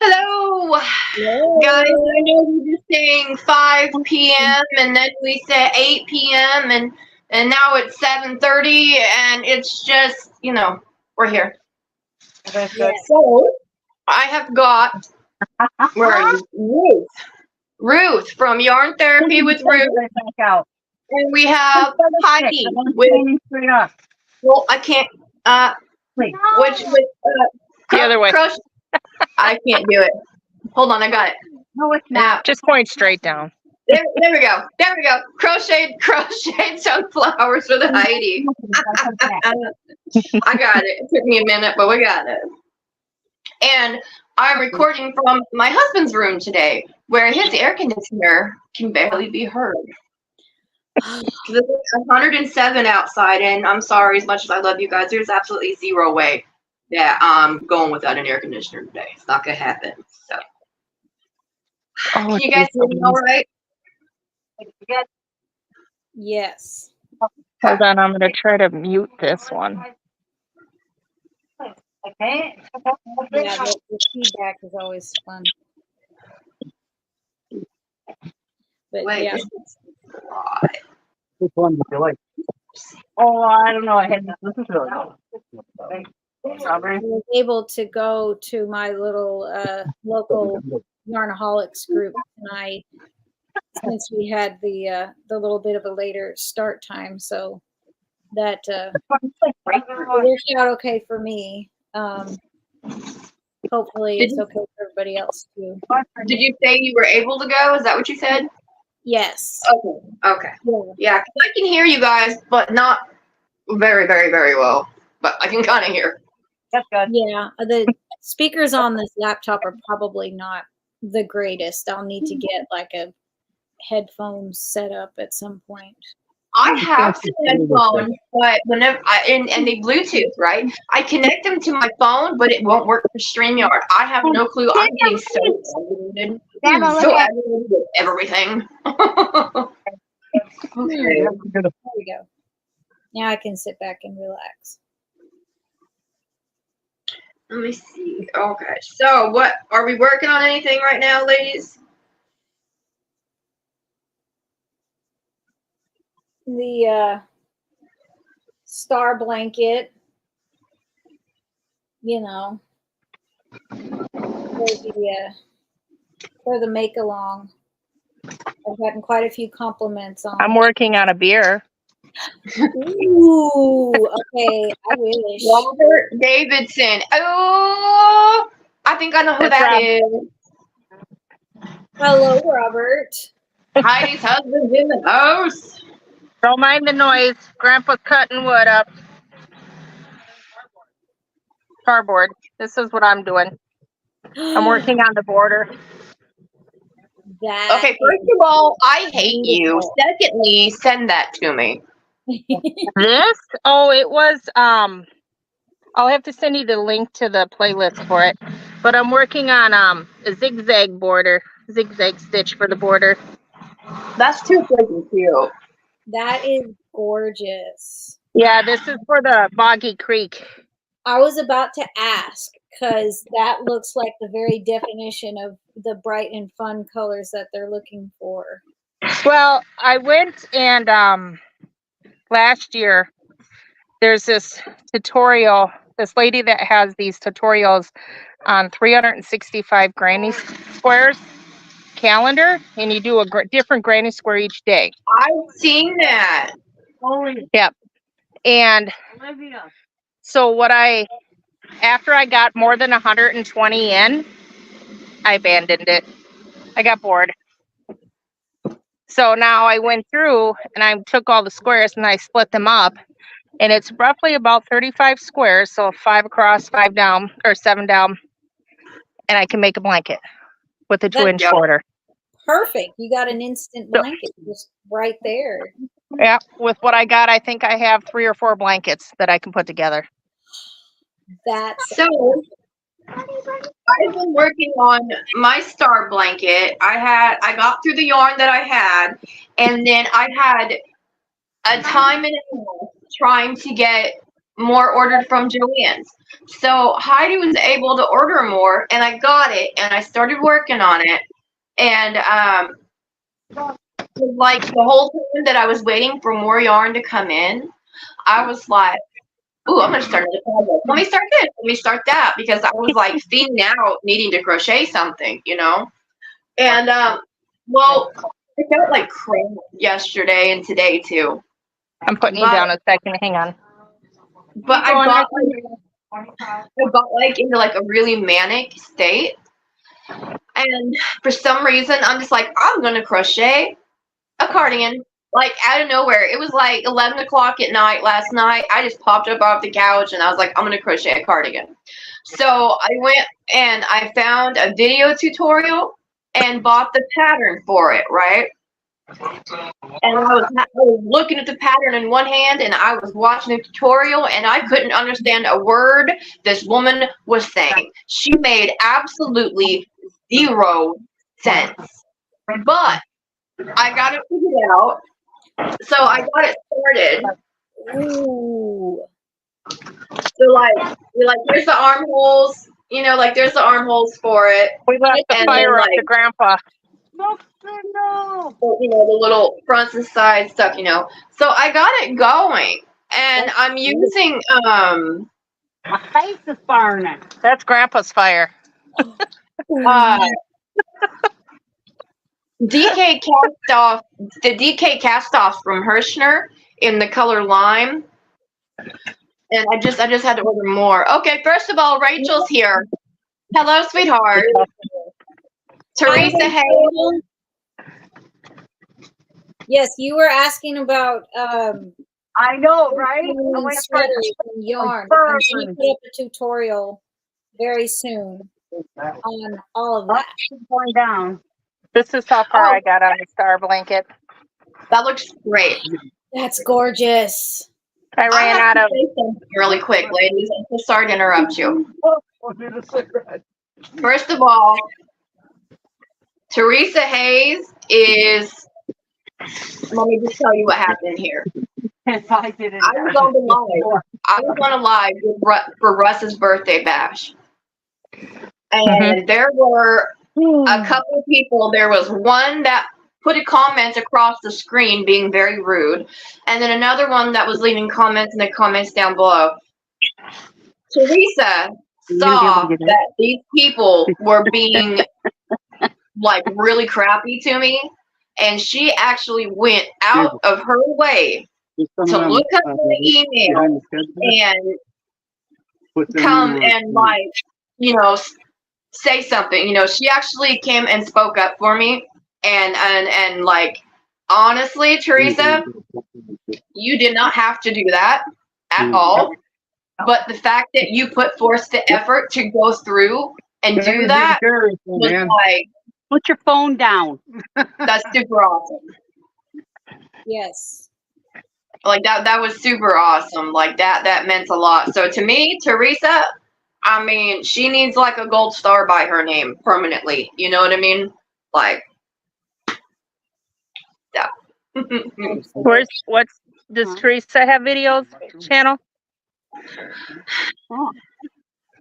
Hello, Hello. guys. I know we were saying 5 p.m. and then we said 8 p.m. and now it's 7:30 and it's just we're here. That's Yeah. good. So I have got where are you? Ruth from Yarn Therapy with Ruth, Back out. and we have Heidi with. Straight up. Well, I can't. Wait. Which with The other way. Crochet. I can't do it. Hold on, I got it. No, it's Now. not. Just point straight down. There we go. There we go. Crocheted sunflowers for the Heidi. I got it. It took me a minute, but we got it. And I'm recording from my husband's room today, where his air conditioner can barely be heard. It's 107 outside, and I'm sorry, as much as I love you guys, there's absolutely zero way that I'm going without an air conditioner today. It's not gonna happen. So, can you guys hear me all right? Yes. Hold on, I'm going to try to mute this one. Okay. Yeah, the feedback is always fun. But Wait, yeah, this is a lot. Which one do you like? Oh, I don't know. I had this is really good. Strawberry. I was able to go to my little local Yarnaholics group tonight since we had the little bit of a later start time, so that worked out okay for me. Hopefully it's okay for everybody else too. Did you say you were able to go? Is that what you said? Yes. Okay. Yeah. Yeah, 'cause I can hear you guys, but not very, very, very well. But I can kind of hear. That's good. Yeah. The speakers on this laptop are probably not the greatest. I'll need to get like a headphones set up at some point. I have some headphones, but whenever and they Bluetooth, right? I connect them to my phone, but it won't work for StreamYard. I have no clue. I'm getting so aggravated. So aggravated with everything. Okay. There we go. Now I can sit back and relax. Let me see. Okay. So what are we working on anything right now, ladies? The star blanket, for the make along. I've gotten quite a few compliments on I'm working on a beer. Ooh, okay. I wish. Robert Davidson. Oh, I think I know who That's that Rob. is. Hello, Robert. Heidi's husband's in the house. Don't mind the noise. Grandpa's cutting wood up. Cardboard. This is what I'm doing. I'm working on the border. That Okay, first of all, I hate you. Secondly, send that to me. This? Oh, it was, I'll have to send you the link to the playlist for it. But I'm working on a zigzag border, zigzag stitch for the border. That's too freaking cute. That is gorgeous. Yeah, this is for the Boggy Creek. I was about to ask because that looks like the very definition of the bright and fun colors that they're looking for. Well, I went and last year there's this tutorial, this lady that has these tutorials on 365 granny squares calendar, and you do a different granny square each day. I've seen that. Yep. And so after I got more than 120 in, I abandoned it. I got bored. So now I went through and I took all the squares and I split them up, and it's roughly about 35 squares. So 5 across, 5 down, or 7 down, and I can make a blanket with a 2-inch border. Perfect. You got an instant blanket just right there. Yeah, with what I got, I think I have 3 or 4 blankets that I can put together. So I've been working on my star blanket. I got through the yarn that I had, and then I had a time and a half trying to get more ordered from Joann's. So Heidi was able to order more, and I got it, and I started working on it. And like the whole time that I was waiting for more yarn to come in, I was like, "Ooh, I'm gonna start another project. Let me start this. Let me start that," because I was like feeling out needing to crochet something, you know. And well, I felt like crap yesterday and today too. I'm putting you down a second. Hang on. But I got like into like a really manic state, and for some reason I'm just like, I'm gonna crochet a cardigan, like out of nowhere. It was like 11 o'clock at night last night. I just popped up off the couch and I was like, I'm gonna crochet a cardigan. So I went and I found a video tutorial and bought the pattern for it, right? And I was looking at the pattern in one hand and I was watching the tutorial, and I couldn't understand a word this woman was saying. She made absolutely 0 sense. But I got it figured out. So I got it started. Ooh. So like here's the armholes, you know, like there's the armholes for it. We left the And fire then, up like, to Grandpa. you know, the little fronts and sides stuff, you know. So I got it going, and I'm using My face is burning. That's Grandpa's fire. DK cast off, the DK cast off from Hirschner in the color lime, and I just had to order more. Okay, first of all, Rachel's here. Hello, sweetheart. Teresa, hey. Yes, you were asking about I know, right? sweaters and yarn. And she put up a tutorial very soon on all of that. Going down. This is how far I got on the star blanket. That looks great. That's gorgeous. I ran have out to of. say something really quick, ladies. I'm so sorry to interrupt you. First of all, Teresa Hayes is. Let me just tell you what happened here. I was on the live. I was on a live for Russ's birthday bash, and there were a couple of people. There was one that put a comment across the screen being very rude, and then another one that was leaving comments in the comments down below. Teresa saw that these people were being like really crappy to me, and she actually went out of her way to look up the email and come and like, you know, say something. You know, she actually came and spoke up for me, and like, honestly, Teresa, you did not have to do that at all. But the fact that you put forth the effort to go through and do that was like, put your phone down. that's super awesome. Yes. Like that was super awesome. Like that meant a lot. So to me, Teresa, I mean, she needs like a gold star by her name permanently. You know what I mean? Like, yeah. Does Teresa have videos channel?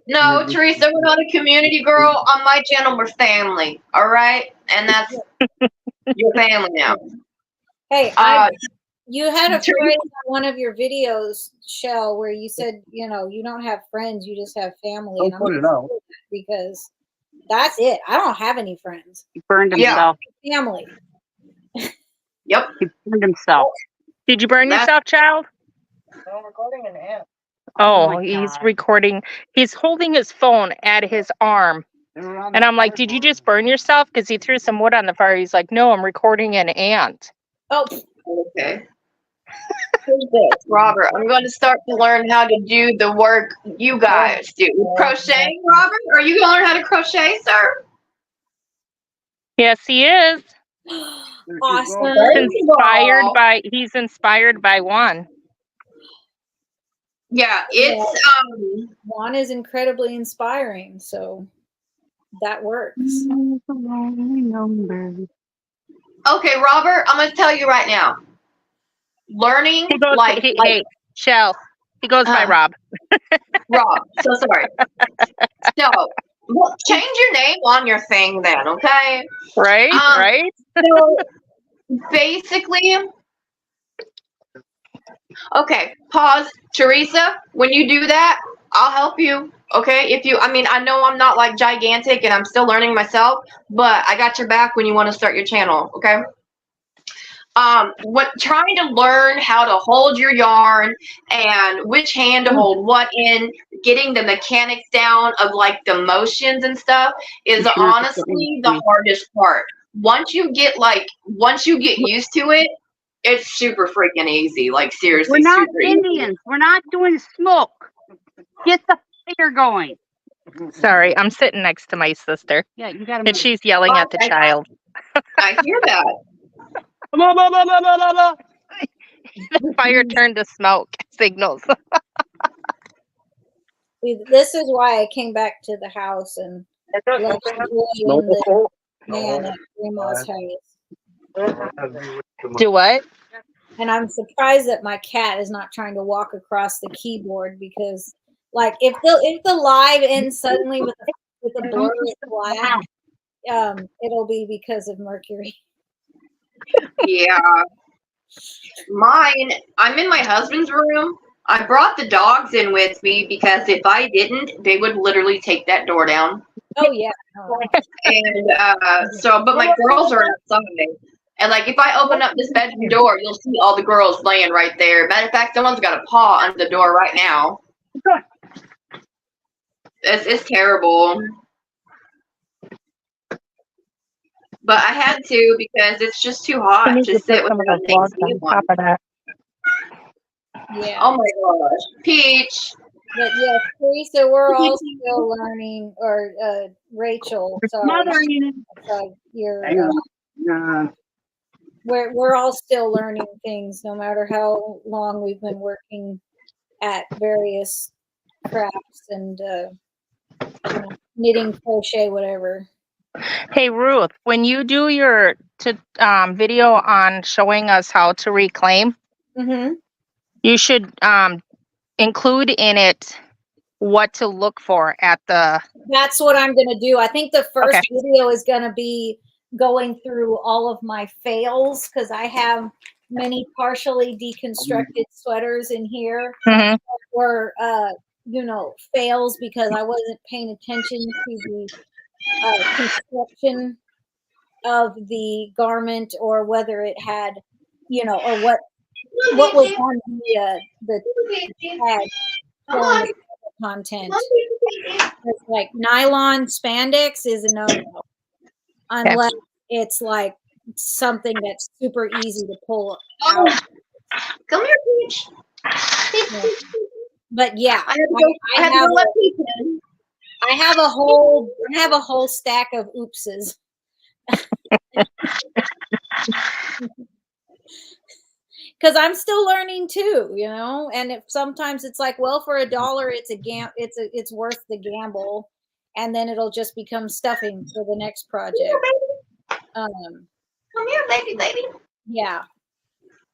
No, Teresa, we're not a community girl. On my channel, we're family. All right? And that's your family now. Hey, you had a phrase on one of your videos, Shell, where you said, you know, you don't have friends, you just have family. Don't put it out. Because that's it. I don't have any friends. He burned himself. Family. Yep. He burned himself. Did you burn yourself, child? I'm recording an app. Oh, he's recording. He's holding his phone at his arm. And I'm like, did you just burn yourself? Because he threw some wood on the fire. He's like, no, I'm recording an ant. Oh, okay. Who's this? Robert, I'm going to start to learn how to do the work you guys do. Crocheting, Robert? Are you going to learn how to crochet, sir? Yes, he is. awesome. He's inspired by one. Yeah, it's Juan is incredibly inspiring, so that works. okay, Robert, I'm gonna tell you right now. Learning Hey, Shell, He goes by Rob. Rob. So sorry. So, well, change your name on your thing then, okay? Right? Right? So, basically, okay, pause. Teresa, when you do that, I'll help you, okay? I know I'm not like gigantic and I'm still learning myself, but I got your back when you want to start your channel, okay? Trying to learn how to hold your yarn and which hand to hold what in, getting the mechanics down of like the motions and stuff is honestly the hardest part. Once you get used to it, it's super freaking easy. Like seriously, We're not super Indians. easy. We're not doing smoke. Get the fire going. Sorry, I'm sitting next to my sister. Yeah, you got And she's yelling at the child. I hear that. The fire turned to smoke signals. This is why I came back to the house and left Woody and the man at Grandma's house. Do what? And I'm surprised that my cat is not trying to walk across the keyboard because, like, if the live ends suddenly with a blurry black, it'll be because of Mercury. Yeah. Mine, I'm in my husband's room. I brought the dogs in with me because if I didn't, they would literally take that door down. Oh yeah. And but my girls are outside. And like if I open up this bedroom door, you'll see all the girls laying right there. Matter of fact, someone's got a paw under the door right now. It's terrible. But I had to because it's just too hot to sit with the things on top of that. Yeah. Oh my gosh. Peach. But yeah, Teresa, we're all still learning, or Rachel, sorry. We're all still learning things, no matter how long we've been working at various crafts and knitting, crochet, whatever. Hey Ruth, when you do your video on showing us how to reclaim, you should include in it what to look for at the. That's what I'm going to do. I think the first video is going to be going through all of my fails because I have many partially deconstructed sweaters in here were fails because I wasn't paying attention to the construction of the garment or whether it had, or what was on the tag showing the content. It's like nylon spandex is a no-no unless it's like something that's super easy to pull out. Come here, Peach. Yeah. But yeah, I have a whole stack of oopses. Because I'm still learning too, and if sometimes it's like, well, for $1, it's worth the gamble, and then it'll just become stuffing for the next project. Come here, baby. Yeah.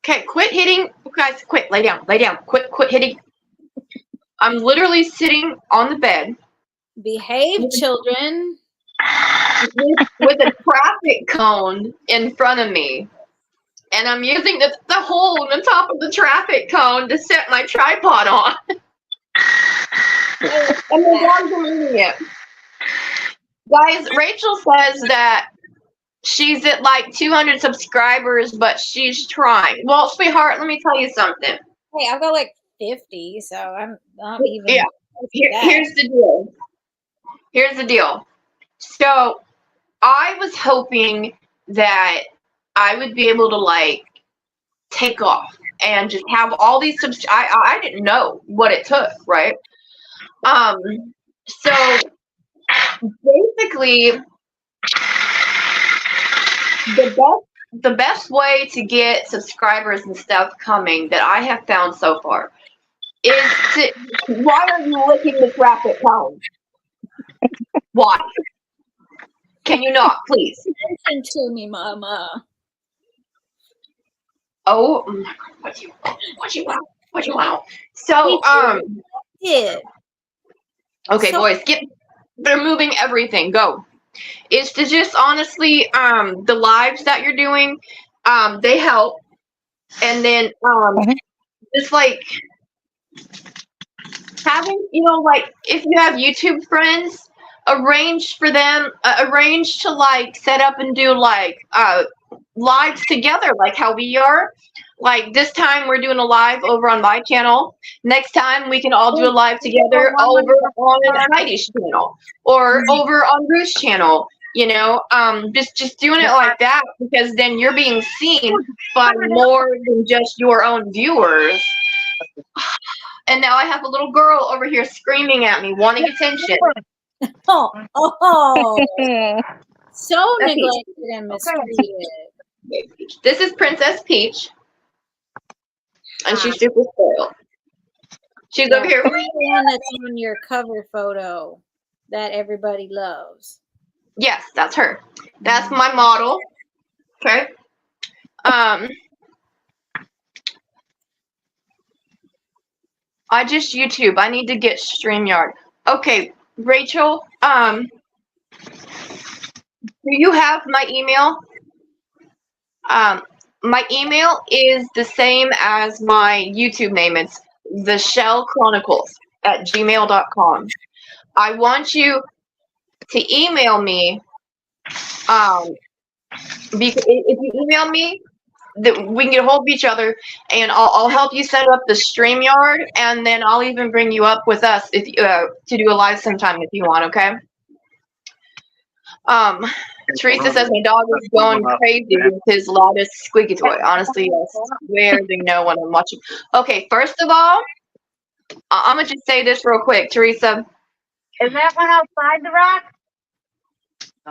Okay, quit hitting, guys. Quit. Lay down. Quit hitting. I'm literally sitting on the bed. Behave, children. With a traffic cone in front of me. And I'm using the hole in the top of the traffic cone to set my tripod on. And the dogs are moving it. Guys, Rachel says that she's at like 200 subscribers, but she's trying. Well, sweetheart, let me tell you something. Hey, I've got like 50, so I'm not even. Yeah. Here's the deal. So I was hoping that I would be able to like take off and just have all these I didn't know what it took, right? So basically the best way to get subscribers and stuff coming that I have found so far is to, why are you licking the traffic cone? Why? Can you not, please? Listen to me, Mama. Oh my God! What you want? Wow. So, Yeah. okay, So- boys, they're moving everything. Go. It's to just honestly, the lives that you're doing, they help. And then, just like having, like if you have YouTube friends, arrange to like set up and do like lives together, like how we are. Like this time we're doing a live over on my channel. Next time we can all do a live together over on Heidi's channel or over on Ruth's channel. Just doing it like that, because then you're being seen by more than just your own viewers. And now I have a little girl over here screaming at me, wanting attention. Oh. So That's neglected and mistreated. This is Princess Peach. And she's super spoiled. She's over here. That's the one that's on your cover photo that everybody loves. Yes, that's her. That's my model. Okay. I just YouTube. I need to get StreamYard. Okay, Rachel, do you have my email? My email is the same as my YouTube name. It's theshellchronicles@gmail.com. I want you to email me. Because if you email me, we can get a hold of each other, and I'll help you set up the StreamYard, and then I'll even bring you up with us if to do a live sometime if you want. Okay. Teresa says my dog is going crazy with his loudest squeaky toy. Honestly, I swear they know when I'm watching. Okay, first of all, I'm gonna just say this real quick, Teresa. Is that one outside the rock?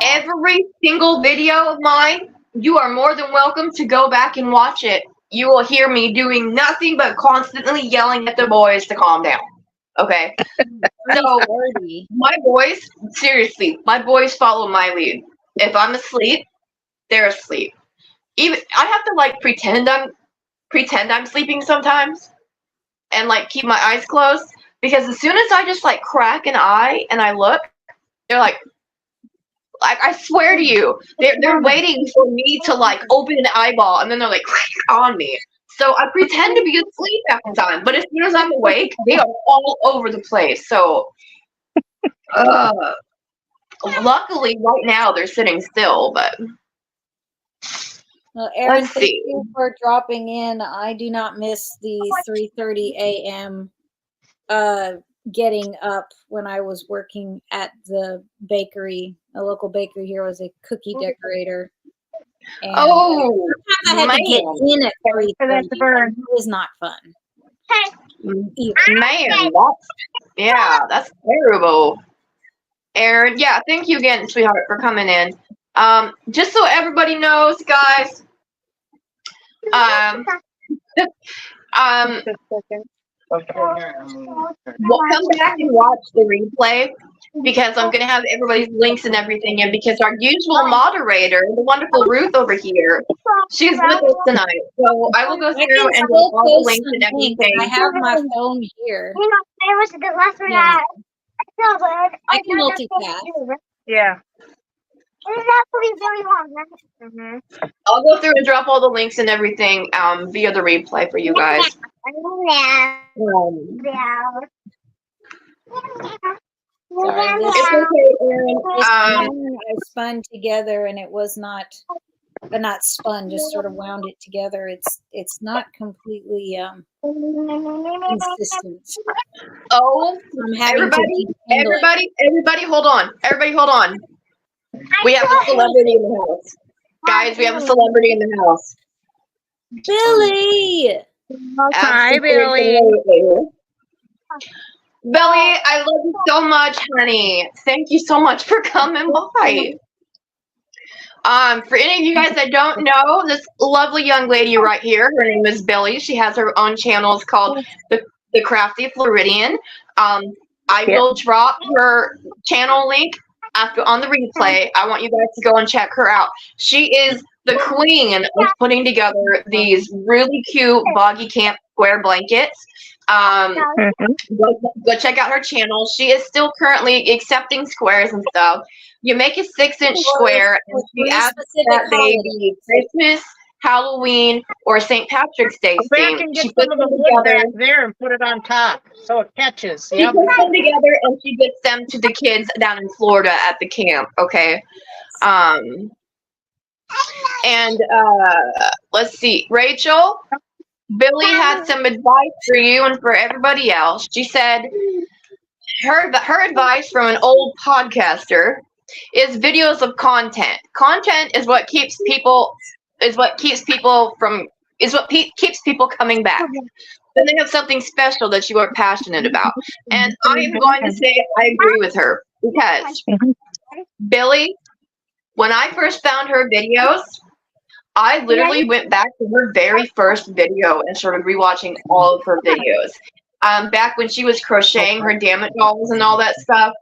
Every single video of mine, you are more than welcome to go back and watch it. You will hear me doing nothing but constantly yelling at the boys to calm down. Okay? So, my boys, seriously, my boys follow my lead. If I'm asleep, they're asleep. Even I have to like pretend I'm sleeping sometimes, and like keep my eyes closed, because as soon as I just like crack an eye and I look, they're like I swear to you, they're waiting for me to like open an eyeball, and then they're like on me. So I pretend to be asleep half the time, but as soon as I'm awake, they are all over the place. So, luckily, right now they're sitting still. But Well, Aaron, let's thank see. you for dropping in. I do not miss the 3:30 a.m. Getting up when I was working at the bakery. A local bakery here was a cookie decorator. And Oh, I had to get in at 3:30. It was not fun. Man, that's terrible. Aaron, yeah, thank you again, sweetheart, for coming in. Just so everybody knows, guys, we'll come back and watch the replay, because I'm going to have everybody's links and everything in, because our usual moderator, the wonderful Ruth over here, she's with us tonight. So I will go through and do all the links and everything. I have my phone here. It was the last one. Yeah. I can multitask. Yeah. It's actually very long. I'll go through and drop all the links and everything via the replay for you guys. Sorry, this It's okay, Aaron. I spun together, and it was not spun, just sort of wound it together. It's not completely consistent. Oh, I'm having everybody, hold on. Everybody, hold on. We have a celebrity in the house. Guys, we have a celebrity in the house. Billie! Hi, Billie. Billie, I love you so much, honey. Thank you so much for coming by. For any of you guys that don't know, this lovely young lady right here, her name is Billie. She has her own channel. It's called the Crafty Floridian. I will drop her channel link after on the replay, I want you guys to go and check her out. She is the queen of putting together these really cute boggy camp square blankets. Go check out her channel. She is still currently accepting squares and stuff. You make a 6-inch square, and she asks that they be Christmas, Halloween, or St. Patrick's Day Back theme. and She get puts some of them the wood together. back there and put it on top so it catches. She puts them together and she gets them to the kids down in Florida at the camp. Okay. And let's see, Rachel, Billie had some advice for you and for everybody else. She said her advice from an old podcaster is videos of content. Content is what keeps people keeps people coming back. Then they have something special that you are passionate about. And I am going to say I agree with her because Billie, when I first found her videos, I literally went back to her very first video and started rewatching all of her videos. Back when she was crocheting her Dammit dolls and all that stuff.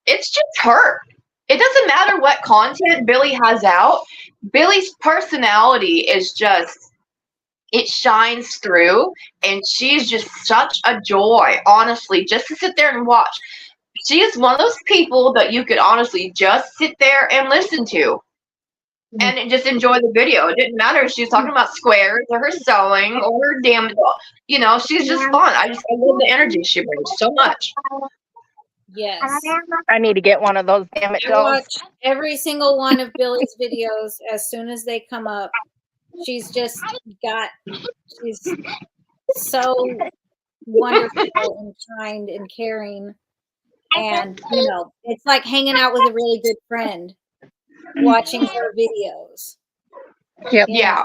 It's just her. It doesn't matter what content Billie has out. Billie's personality is just, it shines through, and she's just such a joy, honestly, just to sit there and watch. She is one of those people that you could honestly just sit there and listen to and just enjoy the video. It didn't matter if she was talking about squares or her sewing or her damn, you know, she's just fun. I love the energy she brings so much. Yes. I need to get one of those damn it I dolls. watch every single one of Billie's videos as soon as they come up. She's so wonderful and kind and caring. And, you know, it's like hanging out with a really good friend, watching her videos. Yep. Yeah.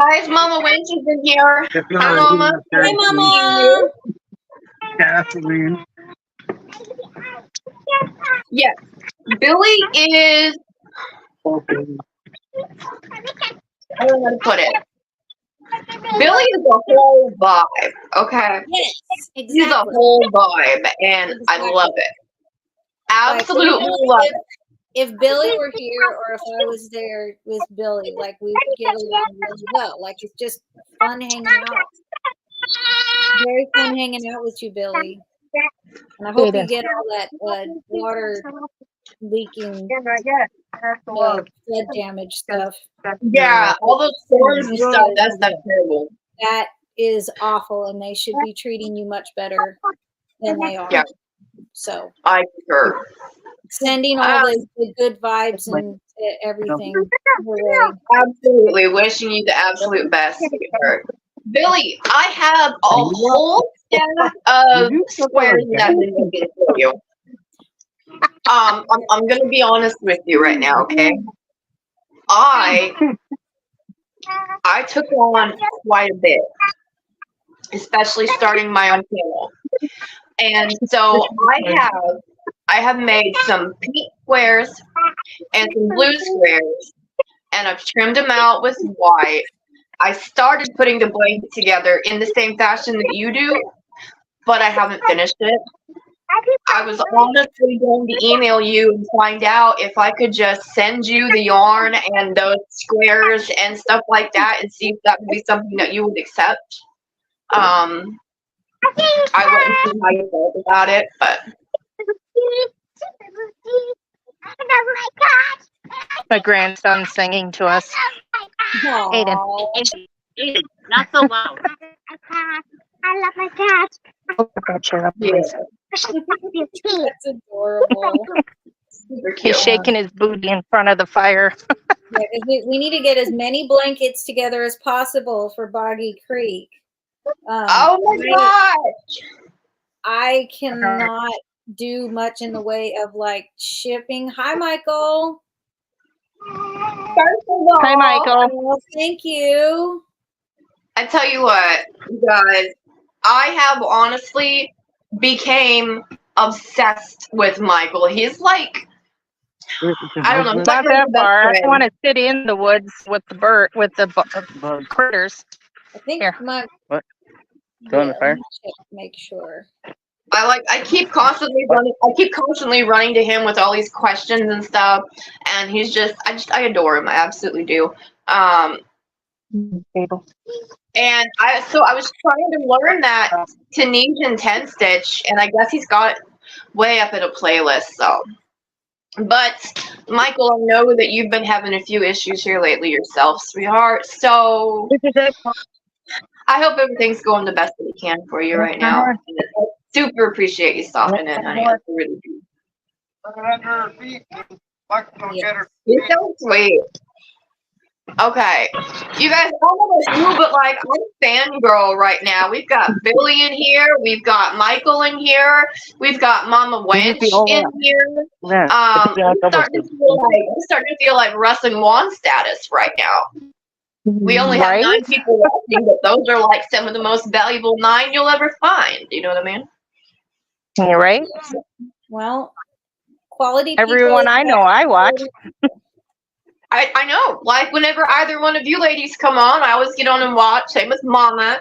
Guys, Mama Wench is in here. Hi, Mama. Hi, Mama. Gasoline. Yes. Billie is, I don't know how to put it. Billie is a whole vibe, okay? Yes, She's exactly. a whole vibe, and I love it. Absolutely love it. If Billie were here or if I was there with Billie, like we would get along really well. Like it's just fun hanging out. Very fun hanging out with you, Billie. And I hope you get all that water leaking, flood damage stuff. Yeah, all those storms and stuff, that's terrible. That is awful, and they should be treating you much better than they are. Yeah. So I concur. sending all the good vibes and everything her way. Absolutely. Wishing you the absolute best, sweetheart. Billie, I have a whole stack of squares that I've been looking for you. I'm going to be honest with you right now, okay? I took on quite a bit, especially starting my own channel. And so I have made some pink squares and some blue squares, and I've trimmed them out with white. I started putting the blanket together in the same fashion that you do, but I haven't finished it. I was honestly going to email you and find out if I could just send you the yarn and those squares and stuff like that and see if that would be something that you would accept. I wouldn't see how you felt about it, but My grandson's singing to us. Aiden. Aiden, not so loud. I love my cat. yeah. That's adorable. Super cute. He's shaking his booty in front of the fire. Yeah, 'cause we need to get as many blankets together as possible for Boggy Creek. Oh my gosh! I cannot do much in the way of like shipping. Hi, Michael. First of all, Hi, Michael. Well, thank you. I tell you what, you guys, I have honestly became obsessed with Michael. He's like, I don't know, he's Not like my that best far. I friend. want to sit in the woods with the critters. I think Here. my What? Go on the fire? Make sure. I keep constantly running to him with all these questions and stuff, and he's just I adore him. I absolutely do. And I was trying to learn that Tunisian 10 stitch, and I guess he's got it way up in a playlist. So, but Michael, I know that you've been having a few issues here lately yourself, sweetheart. So I hope everything's going the best that it can for you right now. I super appreciate you stopping in, honey. I really do. You're so sweet. Okay, you guys, I don't know about you, but like I'm fangirl right now. We've got Billie in here, we've got Michael in here, we've got Mama Wench in here. I'm starting to feel like Russ and Juan status right now. We only have 9 people watching, but those are like some of the most valuable 9 you'll ever find. You know what I mean? You're right. Well, quality. Everyone I know, I watch. I know. Like whenever either one of you ladies come on, I always get on and watch. Same with Mama,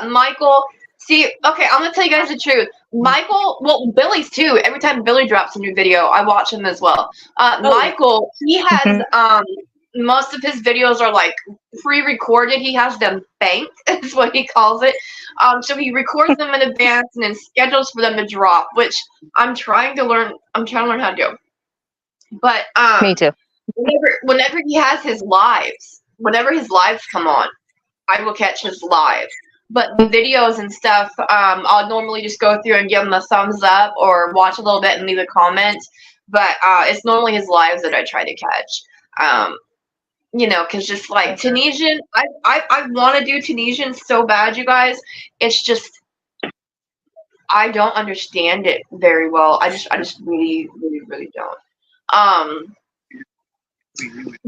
Michael. See, okay, I'm gonna tell you guys the truth. Michael, well, Billie's too. Every time Billie drops a new video, I watch him as well. Michael, he has most of his videos are like pre-recorded. He has them banked, is what he calls it. So he records them in advance and then schedules for them to drop, which I'm trying to learn how to do. But Me too. Whenever he has his lives, whenever his lives come on, I will catch his lives. But the videos and stuff, I'll normally just go through and give him a thumbs up or watch a little bit and leave a comment. But it's normally his lives that I try to catch. You know, because just like Tunisian, I want to do Tunisian so bad, you guys. It's just I don't understand it very well. I just really don't.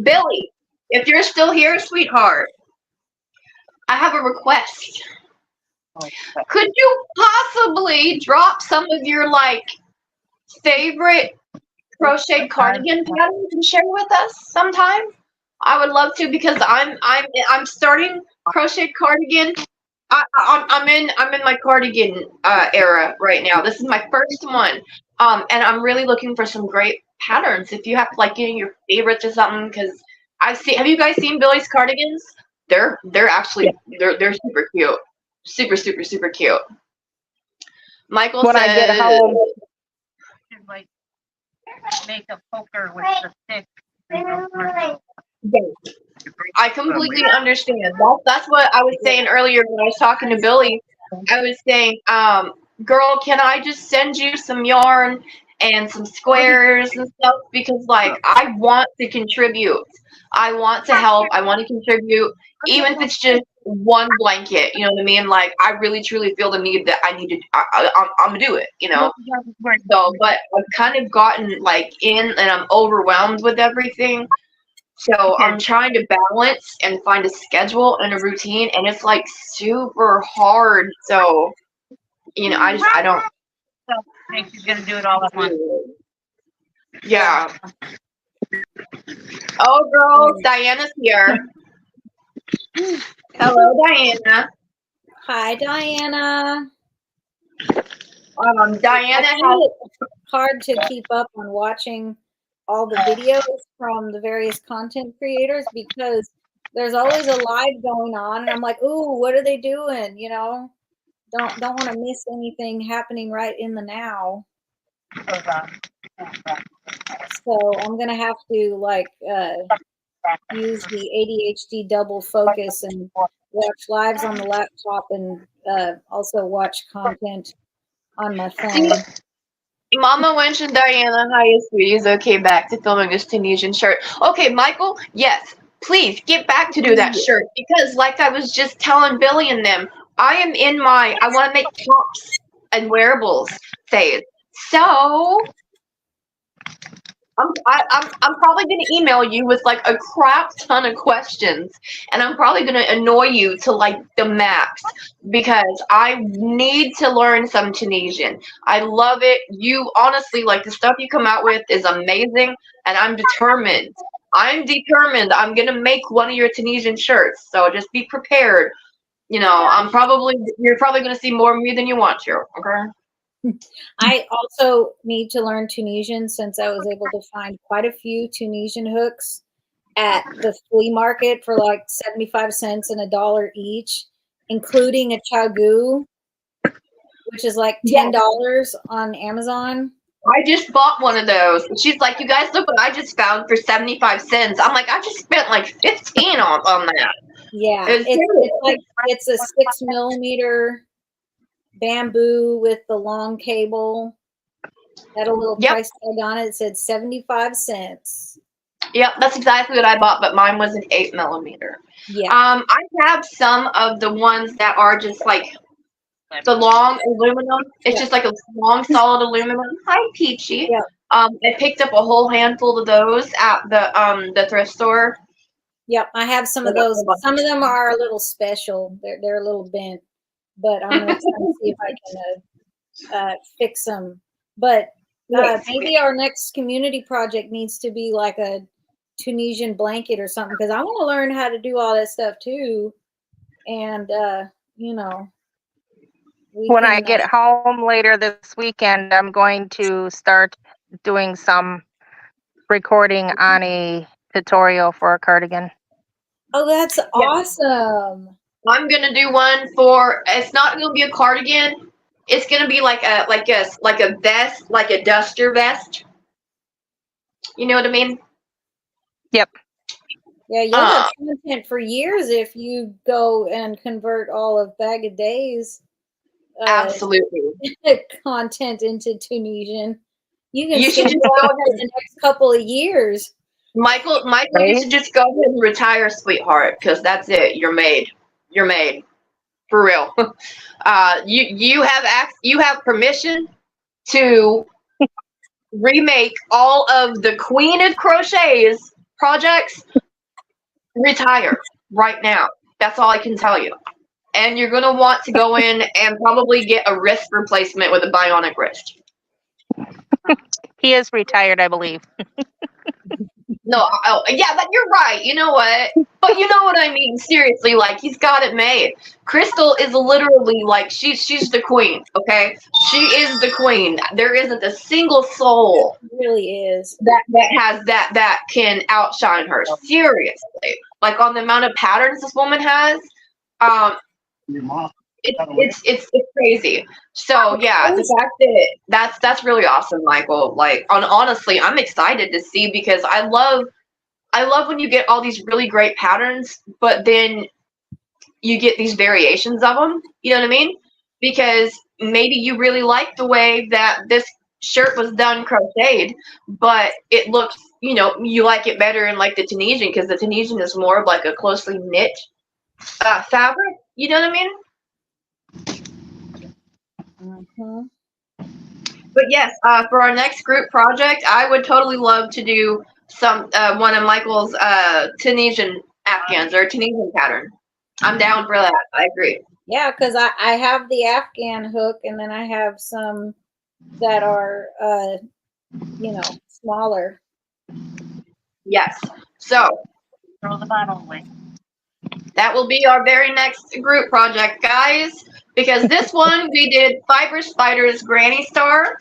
Billie, if you're still here, sweetheart, I have a request. Could you possibly drop some of your like favorite crochet cardigan patterns and share with us sometime? I would love to, because I'm starting crochet cardigan. I'm in my cardigan era right now. This is my first one, and I'm really looking for some great patterns. If you have like your favorites or something, because have you guys seen Billie's cardigans? They're actually they're super cute, super cute. Michael When says, I get home, Like make a poker with the stick. I completely understand. That's what I was saying earlier when I was talking to Billie. I was saying, girl, can I just send you some yarn and some squares and stuff? Because like I want to contribute. I want to help. I want to contribute, even if it's just one blanket. You know what I mean? Like I really truly feel the need that I need to. I'm gonna do it. You know. So, but I've kind of gotten like in, and I'm overwhelmed with everything. So I'm trying to balance and find a schedule and a routine, and it's like super hard. So, you know, I don't. So she's gonna do it all at once. Yeah. Oh, girl, Diana's here. Hello, Diana. Hi, Diana. Diana I find it hard to keep up on watching all the videos from the various content creators, because there's always a live going on, and I'm like, ooh, what are they doing? You know, don't want to miss anything happening right in the now. So I'm gonna have to like use the ADHD double focus and watch lives on the laptop, and also watch content on my phone. Mama Wench and Diana, hi, sweeties. Okay, back to filming this Tunisian shirt. Okay, Michael, yes, please get back to do that shirt, because like I was just telling Billie and them, I am in my I want to make tops and wearables phase. So I'm probably going to email you with like a crap ton of questions, and I'm probably going to annoy you to like the max, because I need to learn some Tunisian. I love it. You honestly, like the stuff you come out with is amazing, and I'm determined. I'm going to make one of your Tunisian shirts. So just be prepared. You know, you're probably going to see more of me than you want to. Okay. I also need to learn Tunisian since I was able to find quite a few Tunisian hooks at the flea market for like 75 cents and $1 each, including a chagu, which is like $10 on Amazon. I just bought one of those. She's like, you guys, look what I just found for 75 cents. I'm like, I just spent like 15 on that. Yeah, It's it's a 6mm bamboo with the long cable. Had a little price tag on it. It said 75 cents. Yep, that's exactly what I bought, but mine was an 8mm. Yeah. I have some of the ones that are just like the long aluminum. It's just like a long solid aluminum. Hi, Peachy. Yeah. I picked up a whole handful of those at the thrift store. Yep, I have some of those. Some of them are a little special. They're a little bent, but I'm gonna try to see if I can fix them. But maybe our next community project needs to be like a Tunisian blanket or something, because I want to learn how to do all that stuff too. And you know, when I get home later this weekend, I'm going to start doing some recording on a tutorial for a cardigan. Oh, that's awesome. I'm gonna do one for. It's not gonna be a cardigan. It's gonna be like a vest, like a duster vest. You know what I mean? Yep. Yeah, you'll have content for years if you go and convert all of Bag of Days. Absolutely. Content into Tunisian. You should just go ahead the next couple of years. Michael, you should just go ahead and retire, sweetheart, because that's it. You're made. You're made. For real. You have permission to remake all of the Queen of Crochet's projects. Retire right now. That's all I can tell you. And you're gonna want to go in and probably get a wrist replacement with a bionic wrist. He is retired, I believe. No, yeah, but you're right. You know what? But you know what I mean. Seriously, like he's got it made. Crystal is literally like she's the queen. Okay, she is the queen. There isn't a single soul. It really is that can outshine her. Seriously, like on the amount of patterns this woman has, it's crazy. So yeah, the fact that's really awesome, Michael. Like honestly, I'm excited to see, because I love when you get all these really great patterns, but then you get these variations of them. You know what I mean? Because maybe you really like the way that this shirt was done crocheted, but it looks, you like it better in like the Tunisian, because the Tunisian is more of like a closely knit fabric. You know what I mean? But yes, for our next group project, I would totally love to do some one of Michael's Tunisian Afghans or Tunisian pattern. I'm down for that. I agree. Yeah, because I have the Afghan hook, and then I have some that are smaller. Yes. So Throw the bottle away. That will be our very next group project, guys. Because this one we did Fiber Spider's Granny Star.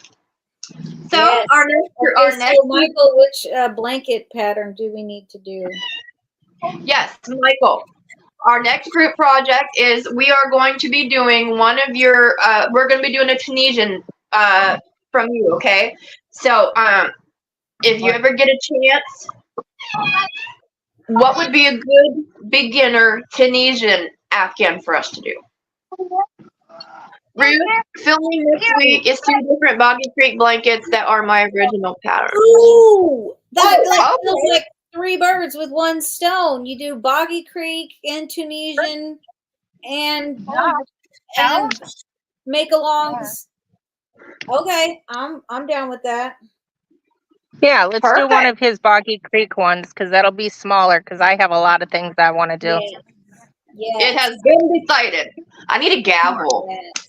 So yes. our next so Michael, which blanket pattern do we need to do? Yes, Michael. Our next group project is we are going to be doing one of your. We're going to be doing a Tunisian from you, okay? So if you ever get a chance, what would be a good beginner Tunisian Afghan for us to do? Ruth, filming this week is 2 different Boggy Creek blankets that are my original pattern. Ooh, that feels like 3 birds with 1 stone. You do Boggy Creek and Tunisian and make-alongs. Okay, I'm down with that. Yeah, let's do one of his Boggy Creek ones, because that'll be smaller, because I have a lot of things I want to do. Yeah. It has been decided. I need a gavel. Yes.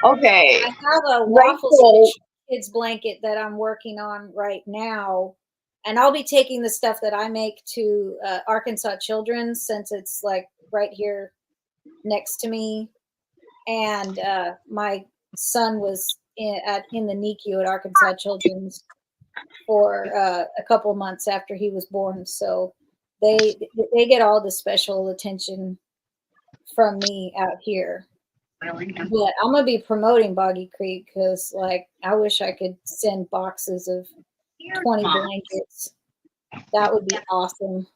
Okay. I have a waffle stitch kids blanket that I'm working on right now, and I'll be taking the stuff that I make to Arkansas Children's, since it's like right here next to me. and my son was in the NICU at Arkansas Children's for a couple months after he was born. So they get all the special attention from me out here. But I'm gonna be promoting Boggy Creek because, like, I wish I could send boxes of 20 blankets. That would be awesome.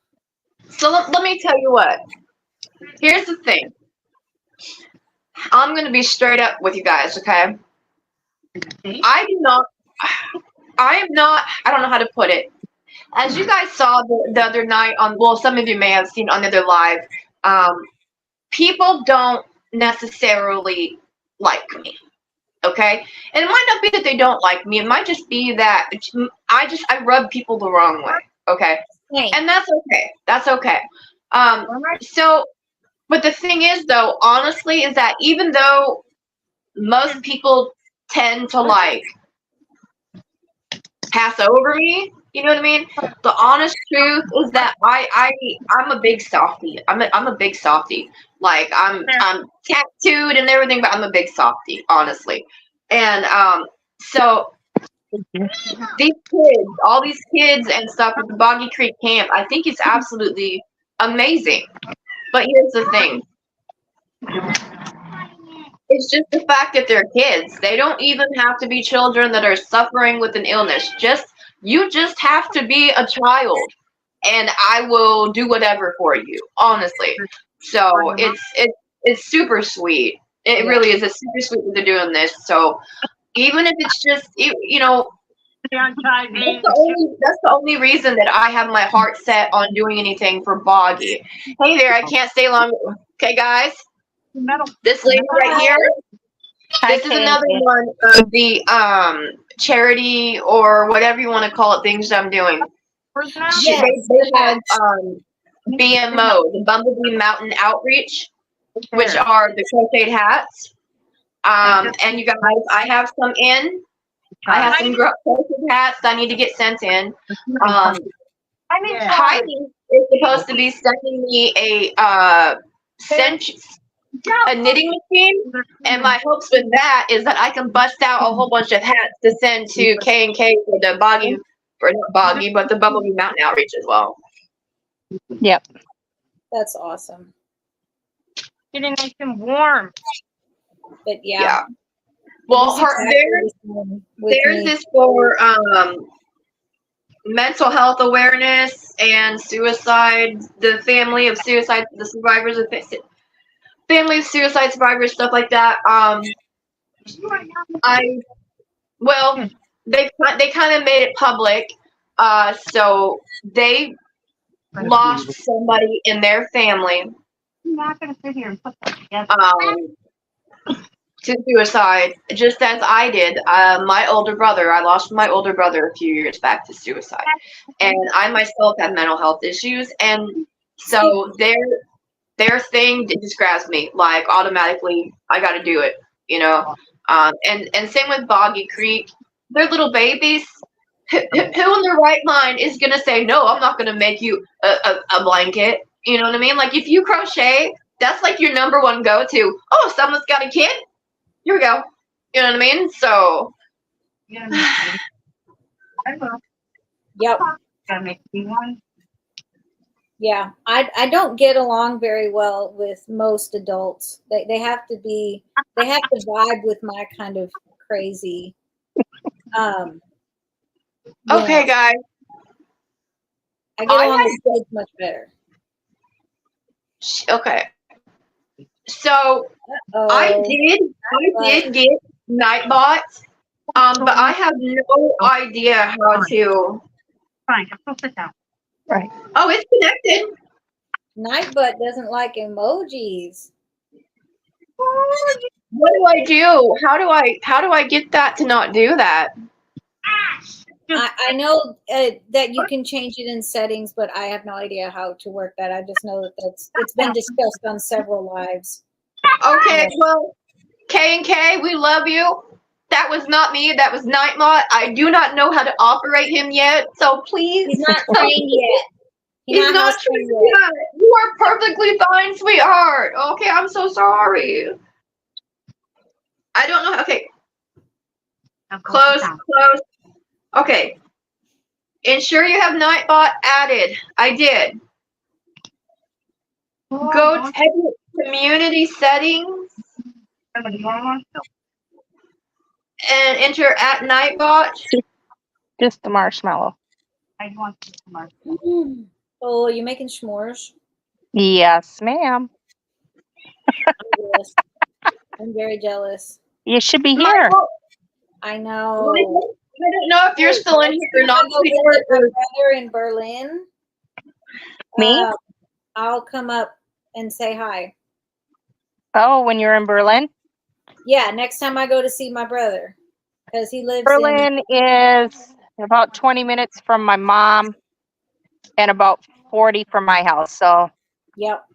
So let me tell you what. Here's the thing. I'm gonna be straight up with you guys, okay? I am not. I don't know how to put it. As you guys saw the other night on, well, some of you may have seen on the other live. People don't necessarily like me, okay? And it might not be that they don't like me. It might just be that I rub people the wrong way, okay? And that's okay. That's okay. So, but the thing is, though, honestly, is that even though most people tend to like pass over me, you know what I mean? The honest truth is that I'm a big softie. I'm a big softie. Like I'm tattooed and everything, but I'm a big softie, honestly. And so these kids, all these kids and stuff at the Boggy Creek camp, I think it's absolutely amazing. But here's the thing. It's just the fact that they're kids. They don't even have to be children that are suffering with an illness. You just have to be a child, and I will do whatever for you, honestly. So it's super sweet. It really is. It's super sweet that they're doing this. So even if it's just, you know, that's the only reason that I have my heart set on doing anything for Boggy. Hey there, I can't stay long. Okay, guys. This lady right here. This is another one of the charity or whatever you want to call it things I'm doing. They have BMO, the Bumblebee Mountain Outreach, which are the crocheted hats. And you guys, I have some in. I have some crocheted hats that I need to get sent in. Heidi is supposed to be sending me a knitting machine, and my hopes with that is that I can bust out a whole bunch of hats to send to K&K for the Boggy, or not Boggy, but the Bumblebee Mountain Outreach as well. Yep. That's awesome. Getting nice and warm. But yeah. Well, theirs is for mental health awareness and suicide. The family of suicide, the survivors of family of suicide survivors, stuff like that. They kind of made it public. So they lost somebody in their family. I'm not gonna sit here and put that together. To suicide, just as I did. My older brother, I lost my older brother a few years back to suicide, and I myself had mental health issues, and so their thing just grabs me, like automatically. I got to do it, you know. And same with Boggy Creek. They're little babies. Who in their right mind is gonna say no? I'm not gonna make you a blanket. You know what I mean? Like if you crochet, that's like your number one go-to. Oh, someone's got a kid. Here we go. You know what I mean? So. Yeah, I will. Yep. Gonna make me one. Yeah, I don't get along very well with most adults. They have to vibe with my kind of crazy. Okay, guys. I get along with kids much better. Okay. So I did get Nightbot, but I have no idea how to. Fine, I'll sit down. Right. Oh, it's connected. Nightbot doesn't like emojis. What do I do? How do I get that to not do that? I know that you can change it in settings, but I have no idea how to work that. I just know that it's been discussed on several lives. Okay, well, K&K, we love you. That was not me. That was Nightbot. I do not know how to operate him yet, so please. He's not trained yet. He's not trained yet. You are perfectly fine, sweetheart. Okay, I'm so sorry. I don't know. Okay, Now go close, sit down. close. Okay. Ensure you have Nightbot added. I did. Go to community settings and enter at Nightbot. Just the marshmallow. I want to come Oh, you making s'mores? Yes, ma'am. I'm jealous. I'm very jealous. You should be here. Michael, I I know. don't know if you're still in here or not. I go visit my brother in Berlin. Me? I'll come up and say hi. Oh, when you're in Berlin? Yeah, next time I go to see my brother, because he lives in. Berlin is about 20 minutes from my mom and about 40 from my house. So, Yep.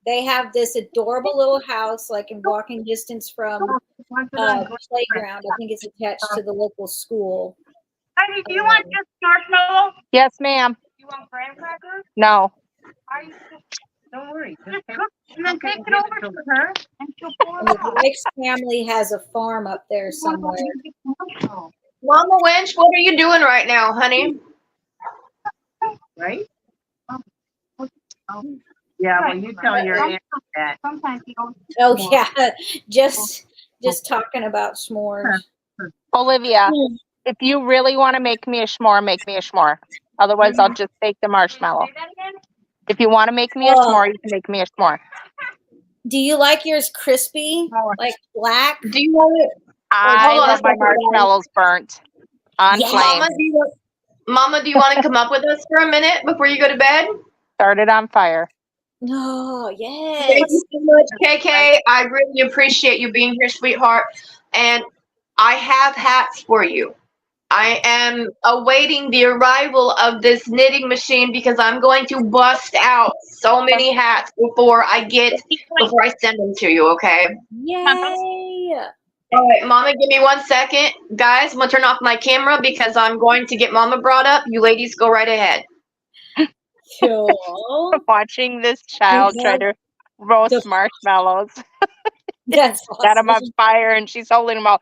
They have this adorable little house, like in walking distance from playground. I think it's attached to the local school. Heidi, do you want just marshmallow? yes, ma'am. You want graham crackers? No. Don't worry. Just cook and then take it over to her and she'll pour And it the out. wife's family has a farm up there somewhere. Mama Wench, what are you doing right now, honey? Right? Yeah, well, you tell your aunt that. Sometimes you don't. Oh yeah, just talking about s'mores. Olivia, if you really want to make me a s'more, make me a s'more. Otherwise, I'll just take the marshmallow. If you want to make me a s'more, you can make me a s'more. Do you like yours crispy, like black? Do you want it? I hold on a love my second, guys. marshmallows burnt on Yes. flame. Mama, do you want to come up with us for a minute before you go to bed? Start it on fire. No, Thank yes. you so much, KK. I really appreciate you being here, sweetheart. And I have hats for you. I am awaiting the arrival of this knitting machine because I'm going to bust out so many hats before I send them to you, okay? Yay. All right, Mama, give me 1 second. Guys, I'm going to turn off my camera because I'm going to get Mama brought up. You ladies go right ahead. Cool. Watching this child try to roast marshmallows. That's Got them on awesome. fire and she's holding them out.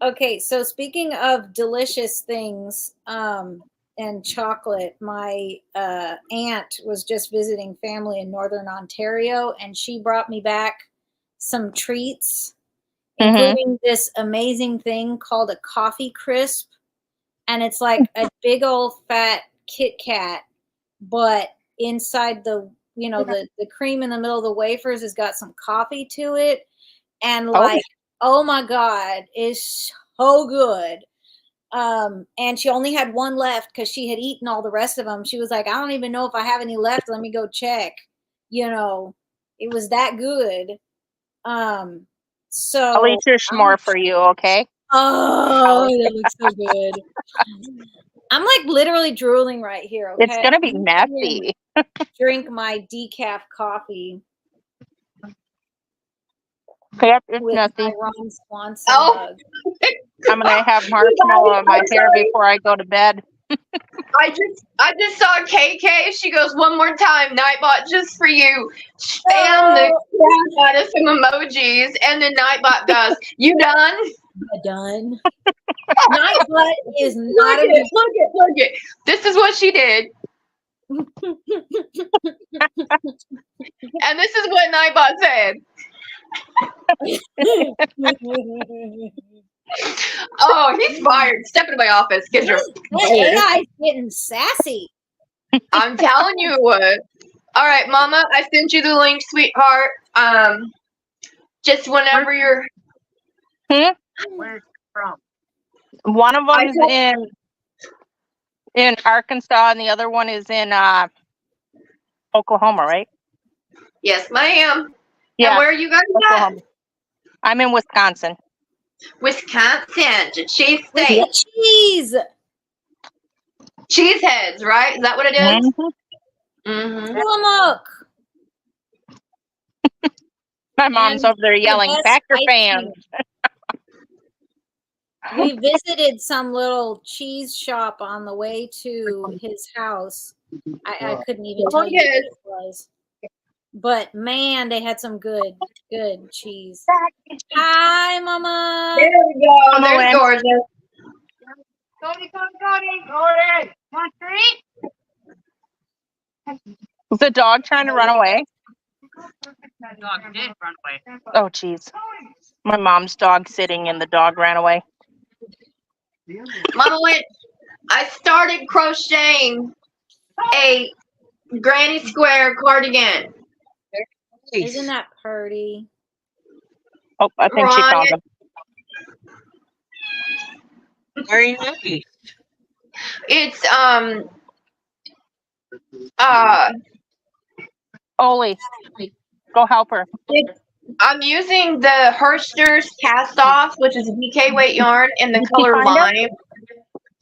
Okay, so speaking of delicious things and chocolate, my aunt was just visiting family in Northern Ontario, and she brought me back some treats, including this amazing thing called a coffee crisp. And it's like a big old fat Kit Kat, but inside the cream in the middle of the wafers has got some coffee to it. And like, oh my God, it's so good. And she only had one left because she had eaten all the rest of them. She was like, I don't even know if I have any left. Let me go check. You know, it was that good. So I'll eat your s'more for you, okay? Oh, that looks so good. I'm like literally drooling right here. Okay, It's gonna be messy. Drink my decaf coffee. Yep, it's with messy. my Ron Swanson mug. I'm gonna have marshmallow in my hair before I go to bed. I just saw KK. She goes, one more time, Nightbot, just for you. Spam the crap out of some emojis, and then Nightbot goes, you done? Done. Nightbot is not look it. This is what she did. And this is what Nightbot said. Oh, he's fired. Step into my office. Get your AI's getting sassy. I'm telling you what. All right, Mama, I sent you the link, sweetheart. Just whenever you're. Where's it from? One of them's in Arkansas, and the other one is in Oklahoma, right? Yes, ma'am. Yeah. And where are you guys Oklahoma. I'm in Wisconsin. Wisconsin, cheese state. Cheese. Cheese heads, right? Is that what it is? Mm-hmm. Look. My mom's over there yelling, "Pack your fans." We visited some little cheese shop on the way to his house. I couldn't even tell you what it was. But man, they had some good cheese. Hi, Mama. There we go. Hello, There's Ann. gorgeous. Cody. Want to eat? Is the dog trying to run away? That dog did run away. Oh, jeez. My mom's dog sitting and the dog ran away. Mama Wench, I started crocheting a granny square cardigan. Isn't that pretty? Oh, I think she found him. Very nice. It's Oli, go help her. I'm using the Hershner's cast off, which is a DK weight yarn, in the Did you color find it? lime.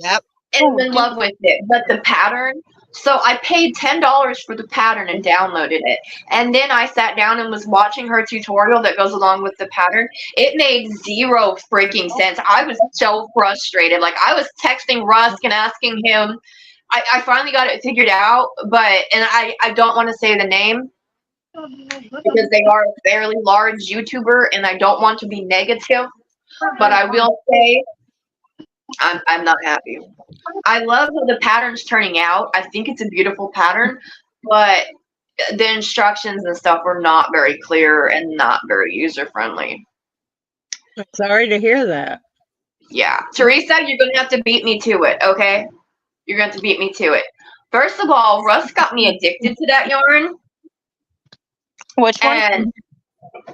Yep. And I'm in love with it. But the pattern, so I paid $10 for the pattern and downloaded it. And then I sat down and was watching her tutorial that goes along with the pattern. It made zero freaking sense. I was so frustrated. Like, I was texting Rusk and asking him. I finally got it figured out, and I don't want to say the name because they are a fairly large YouTuber and I don't want to be negative, but I will say I'm not happy. I love how the pattern's turning out. I think it's a beautiful pattern, but the instructions and stuff were not very clear and not very user-friendly. Sorry to hear that. Yeah. Teresa, you're going to have to beat me to it, okay? You're going to have to beat me to it. First of all, Russ got me addicted to that yarn. Which one? And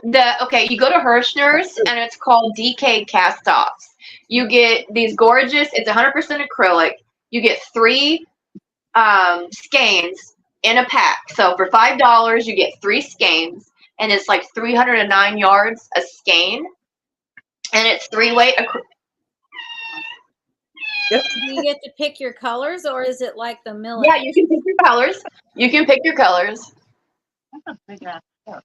you go to Hershner's and it's called DK cast offs. You get these gorgeous, it's 100% acrylic. You get 3 skeins in a pack. So for $5, you get 3 skeins, and it's like 309 yards a skein, and it's 3-weight acrylic. Do you get to pick your colors, or is it like the millet? Yeah, you can pick your colors. You can pick your colors. That's a big ass stuff.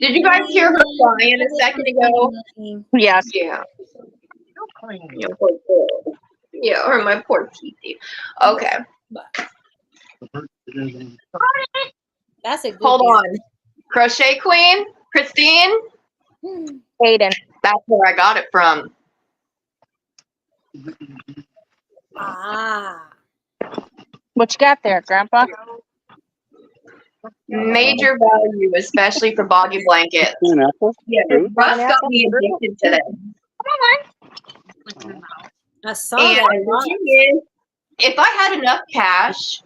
Did you guys hear her crying a second ago? Yes. Yeah. So clean. Yeah, poor girl. Yeah, or my poor Kitty. Okay. That's a good Hold one. on. Crochet Queen, Christine. Aiden. That's where I got it from. Ah. What you got there, Grandpa? Major value, especially for boggy blankets. Yeah, Russ got me addicted to them. I saw And that. the thing is, if I had enough cash,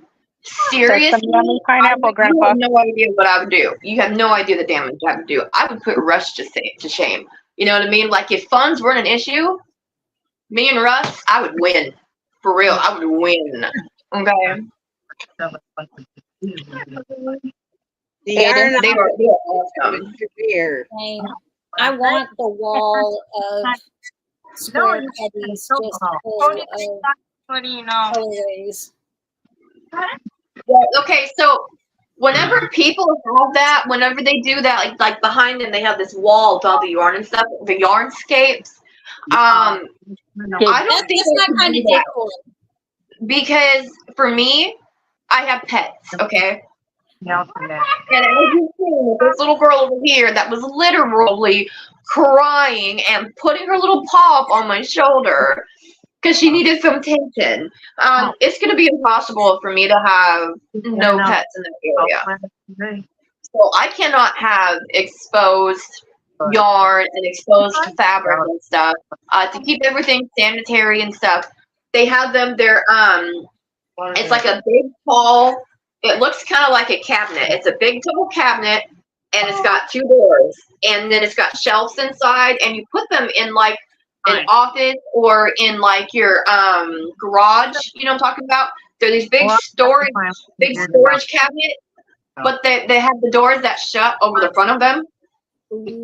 seriously, That's some yummy pineapple, you Grandpa. have no idea what I would do. You have no idea the damage I would do. I would put Russ to shame. You know what I mean? Like, if funds weren't an issue, me and Russ, I would win. For real, I would win. Okay? The yarn They were awesome. here. Same. I want the wall of square cubbies just full of What do you know? colorways. Yeah, okay, so whenever people have that, whenever they do that, like behind them, they have this wall with all the yarn and stuff, the yarnscapes. I don't think That's not kind of decor. because for me, I have pets, okay? Nelson there. And as you see, this little girl over here that was literally crying and putting her little paw up on my shoulder because she needed some attention. It's going to be impossible for me to have no pets in that area. So I cannot have exposed yarn and exposed fabric and stuff to keep everything sanitary and stuff. They have them, it's like a big tall, it looks kind of like a cabinet. It's a big tall cabinet and it's got 2 doors and then it's got shelves inside and you put them in like an office or in like your garage, you know what I'm talking about? They're these big storage cabinets, but they have the doors that shut over the front of them.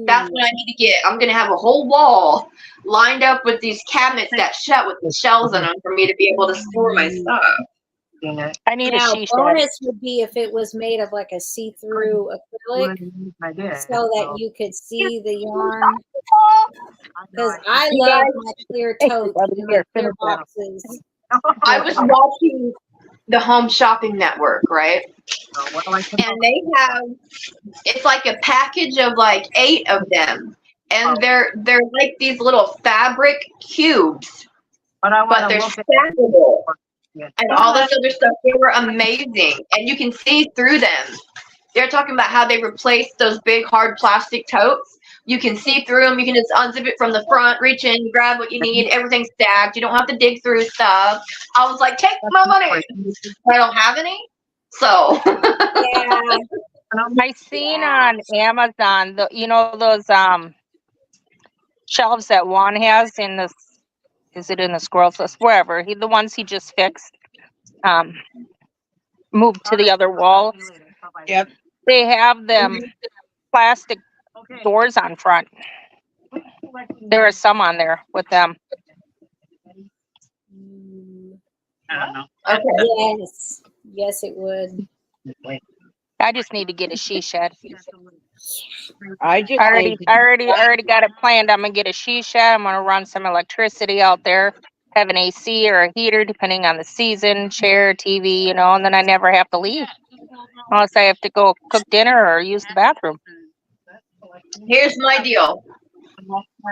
That's what I need to get. I'm going to have a whole wall lined up with these cabinets that shut with the shelves in them for me to be able to store my stuff. I need a she shed. Bonus would be if it was made of like a see-through acrylic so that you could see the yarn. Because I love my clear totes and my clear boxes. I was watching the Home Shopping Network, right? What do I put And they have, it's like a package of like 8 of them, and they're like these little fabric cubes, But I but want to they're look at stackable it. and all this other stuff. They were amazing, and you can see through them. They're talking about how they replaced those big hard plastic totes. You can see through them. You can just unzip it from the front, reach in, grab what you need. Everything's stacked. You don't have to dig through stuff. I was like, take my money. I don't have any. So. Yeah. I seen on Amazon, you know those shelves that Juan has in this. Is it in the squirrel's list? Wherever the ones he just fixed, moved to the other wall. Yep. They have them plastic doors on front. There are some on there with them. I don't know. Okay. Yes. Yes, it would. I just need to get a she shed. I just I need already got it planned. I'm gonna get a she shed. I'm gonna run some electricity out there, have an AC or a heater depending on the season, chair, TV, you know, and then I never have to leave unless I have to go cook dinner or use the bathroom. Here's my deal.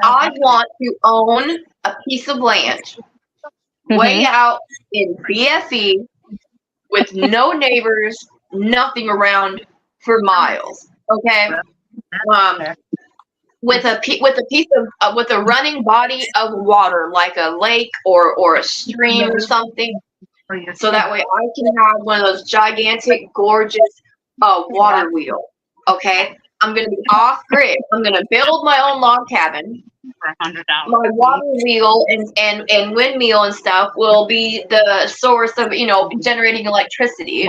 I want to own a piece of land way out in BFE with no neighbors, nothing around for miles. Okay. With a piece of with a running body of water, like a lake or a stream or something, so that way I can have one of those gigantic, gorgeous water wheel. Okay. I'm gonna be off grid. I'm gonna build my own log cabin. $100. My water wheel and windmill and stuff will be the source of, you know, generating electricity.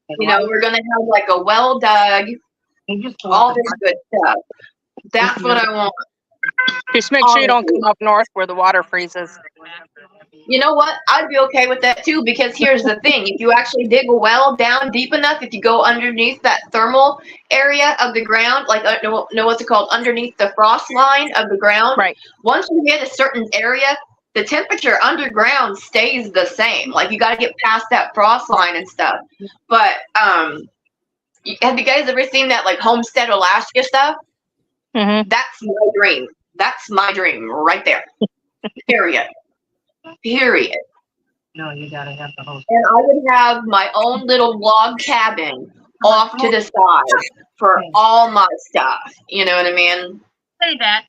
You know, we're gonna have like a well dug, all this good stuff. That's what I want. Just make sure you don't come up north where the water freezes. You know what? I'd be okay with that too, because here's the thing. If you actually dig a well down deep enough, if you go underneath that thermal area of the ground, like, know what's it called? Underneath the frost line of the ground. Right. Once you hit a certain area, the temperature underground stays the same. Like, you got to get past that frost line and stuff. But have you guys ever seen that, like, Homestead Alaska stuff? That's my dream. That's my dream right there. Period. No, you gotta have the whole. And I would have my own little log cabin off to the side for all my stuff. You know what I mean? Say that.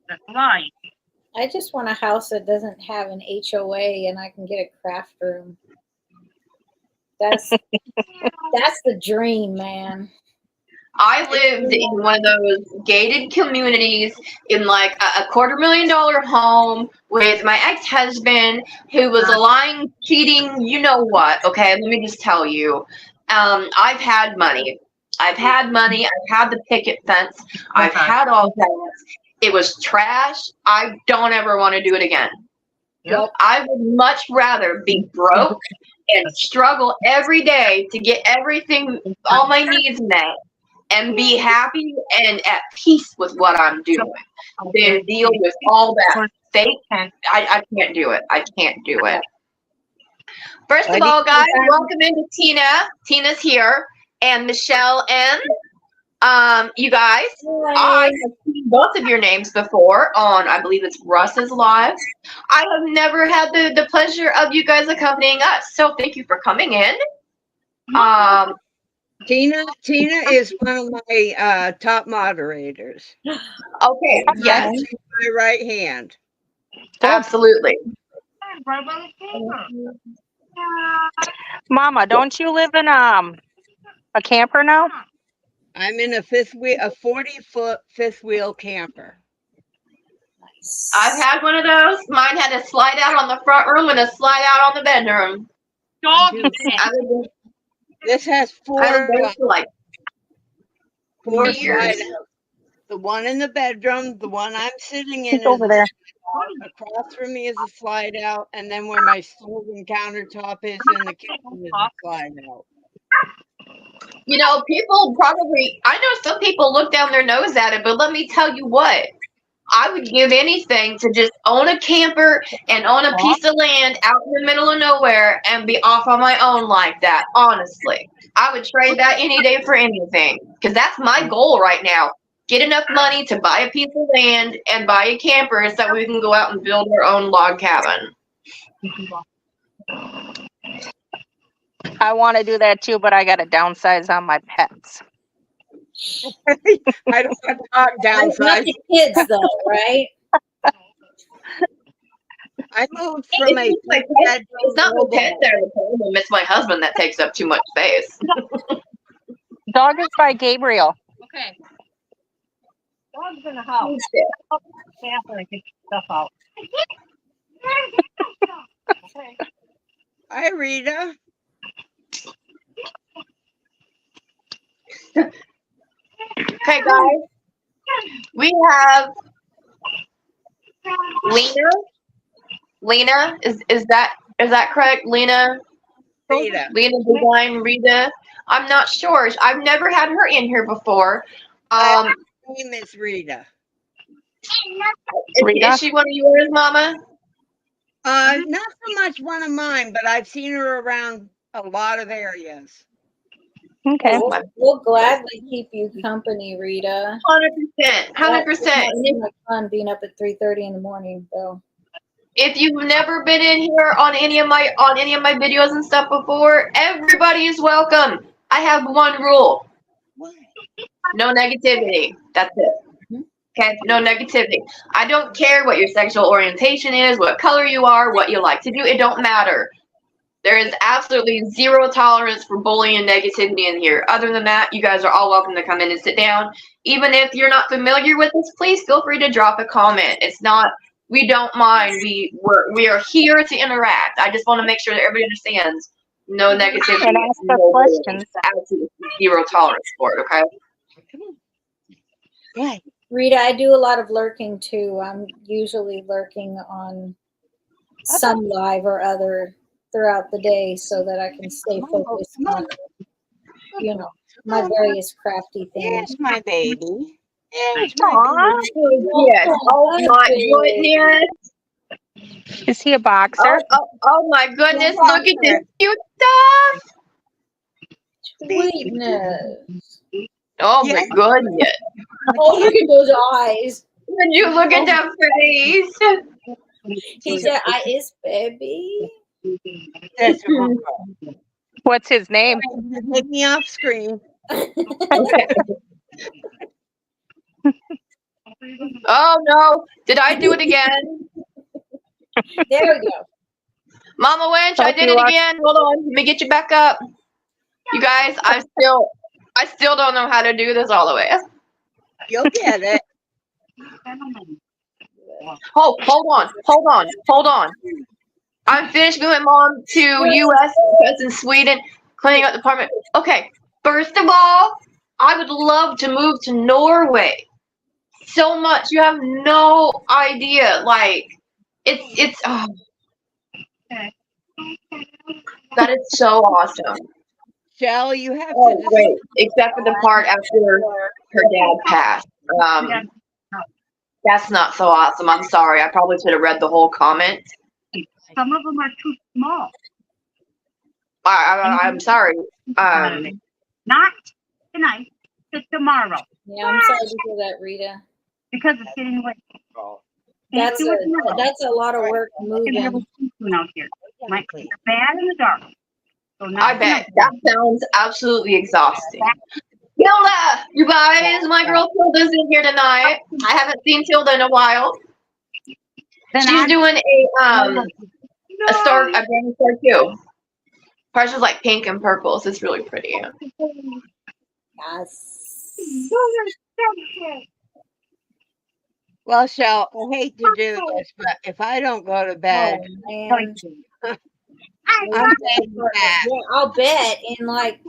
That's lying. I just want a house that doesn't have an HOA and I can get a craft room. That's the dream, man. I lived in one of those gated communities in like a $250,000 home with my ex-husband who was a lying, cheating, you know what, okay? Let me just tell you. I've had money. I've had the picket fence. I've had all that. It was trash. I don't ever want to do it again. Yep. I would much rather be broke and struggle every day to get everything, all my needs met, and be happy and at peace with what I'm doing than deal with all that fake. I can't do it. I can't do it. First of all, guys, welcome into Tina. Tina's here. And Michelle and you guys, I have seen both of your names before on, I believe it's Russ's Live. I have never had the pleasure of you guys accompanying us. So thank you for coming in. Tina is one of my top moderators. Okay, yes. My right hand. Absolutely. Mama, don't you live in a camper now? I'm in a 40-foot fifth wheel camper. I've had one of those. Mine had a slide out on the front room and a slide out on the bedroom. This has four years. slide outs. The one in the bedroom, the one I'm sitting in It's over there. Across from me is a slide out, and then where my stove and countertop is in the kitchen is a slide out. You know, people probably, I know some people look down their nose at it, but let me tell you what, I would give anything to just own a camper and own a piece of land out in the middle of nowhere and be off on my own like that. Honestly, I would trade that any day for anything because that's my goal right now. Get enough money to buy a piece of land and buy a camper so we can go out and build our own log cabin. I want to do that too, but I got to downsize on my pets. I don't want to talk Not downsize. the kids though, right? I moved from a It's not the pet that are the problem. It's my husband that takes up too much space. Dog is by Gabriel. Okay. Dog's in the house. Stand for get stuff out. Okay. Hi, Rita. Okay, guys. We have Lena. Lena, is that correct? Lena Rita. Design Rita. I'm not sure. I've never had her in here before. My name is Rita. Is she one of yours, Mama? Not so much one of mine, but I've seen her around a lot of areas. Okay. We'll gladly keep you company, Rita. 100%. 100%. Much fun being up at 3:30 in the morning, though. If you've never been in here on any of my videos and stuff before, everybody is welcome. I have one rule. No negativity. That's it. Okay? No negativity. I don't care what your sexual orientation is, what color you are, what you like to do. It don't matter. There is absolutely zero tolerance for bullying and negativity in here. Other than that, you guys are all welcome to come in and sit down. Even if you're not familiar with us, please feel free to drop a comment. It's not, we don't mind. We are here to interact. I just want to make sure that everybody understands no negativity. And ask the questions. Absolutely zero tolerance for it, okay? Right. Rita, I do a lot of lurking too. I'm usually lurking on some live or other throughout the day so that I can stay focused on, my various crafty things. There's my baby. There's Aw. my baby. Yes. Oh my goodness. Is he a boxer? Oh my goodness. Look at this cute stuff. Sweetness. Oh Yeah. my goodness. Oh, look at those eyes. When you look at that face. He said, "I is baby." That's What's his name? Take me off screen. Oh no. Did I do it again? There we go. Mama Wench, I Hope did you it are- again. Hold on. Let me get you back up. You guys, I still don't know how to do this all the way. You'll get it. Oh, hold on. I'm finished with my mom to US because in Sweden, cleaning up the apartment. Okay, first of all, I would love to move to Norway. So much. You have no idea. Like, it's that is so awesome. Shell, you have Oh, to great. Except for the part after her dad passed. That's not so awesome. I'm sorry. I probably should have read the whole comment. Some of them are too small. I'm sorry. Not tonight, but tomorrow. Yeah, I'm sorry to hear that, Rita. Because it's getting late. That's a lot of work moving. Out here. Might be bad in the dark. So not I bet. That sounds absolutely exhausting. Tilda, you guys, my girl Tilda's in here tonight. I haven't seen Tilda in a while. She's doing a Granny Star too. Hers is like pink and purple, so it's really pretty. Yes. Well, Shell, I hate to do this, but if I don't go to bed, Oh, man. I'm saying that. Yeah, I'll bet in like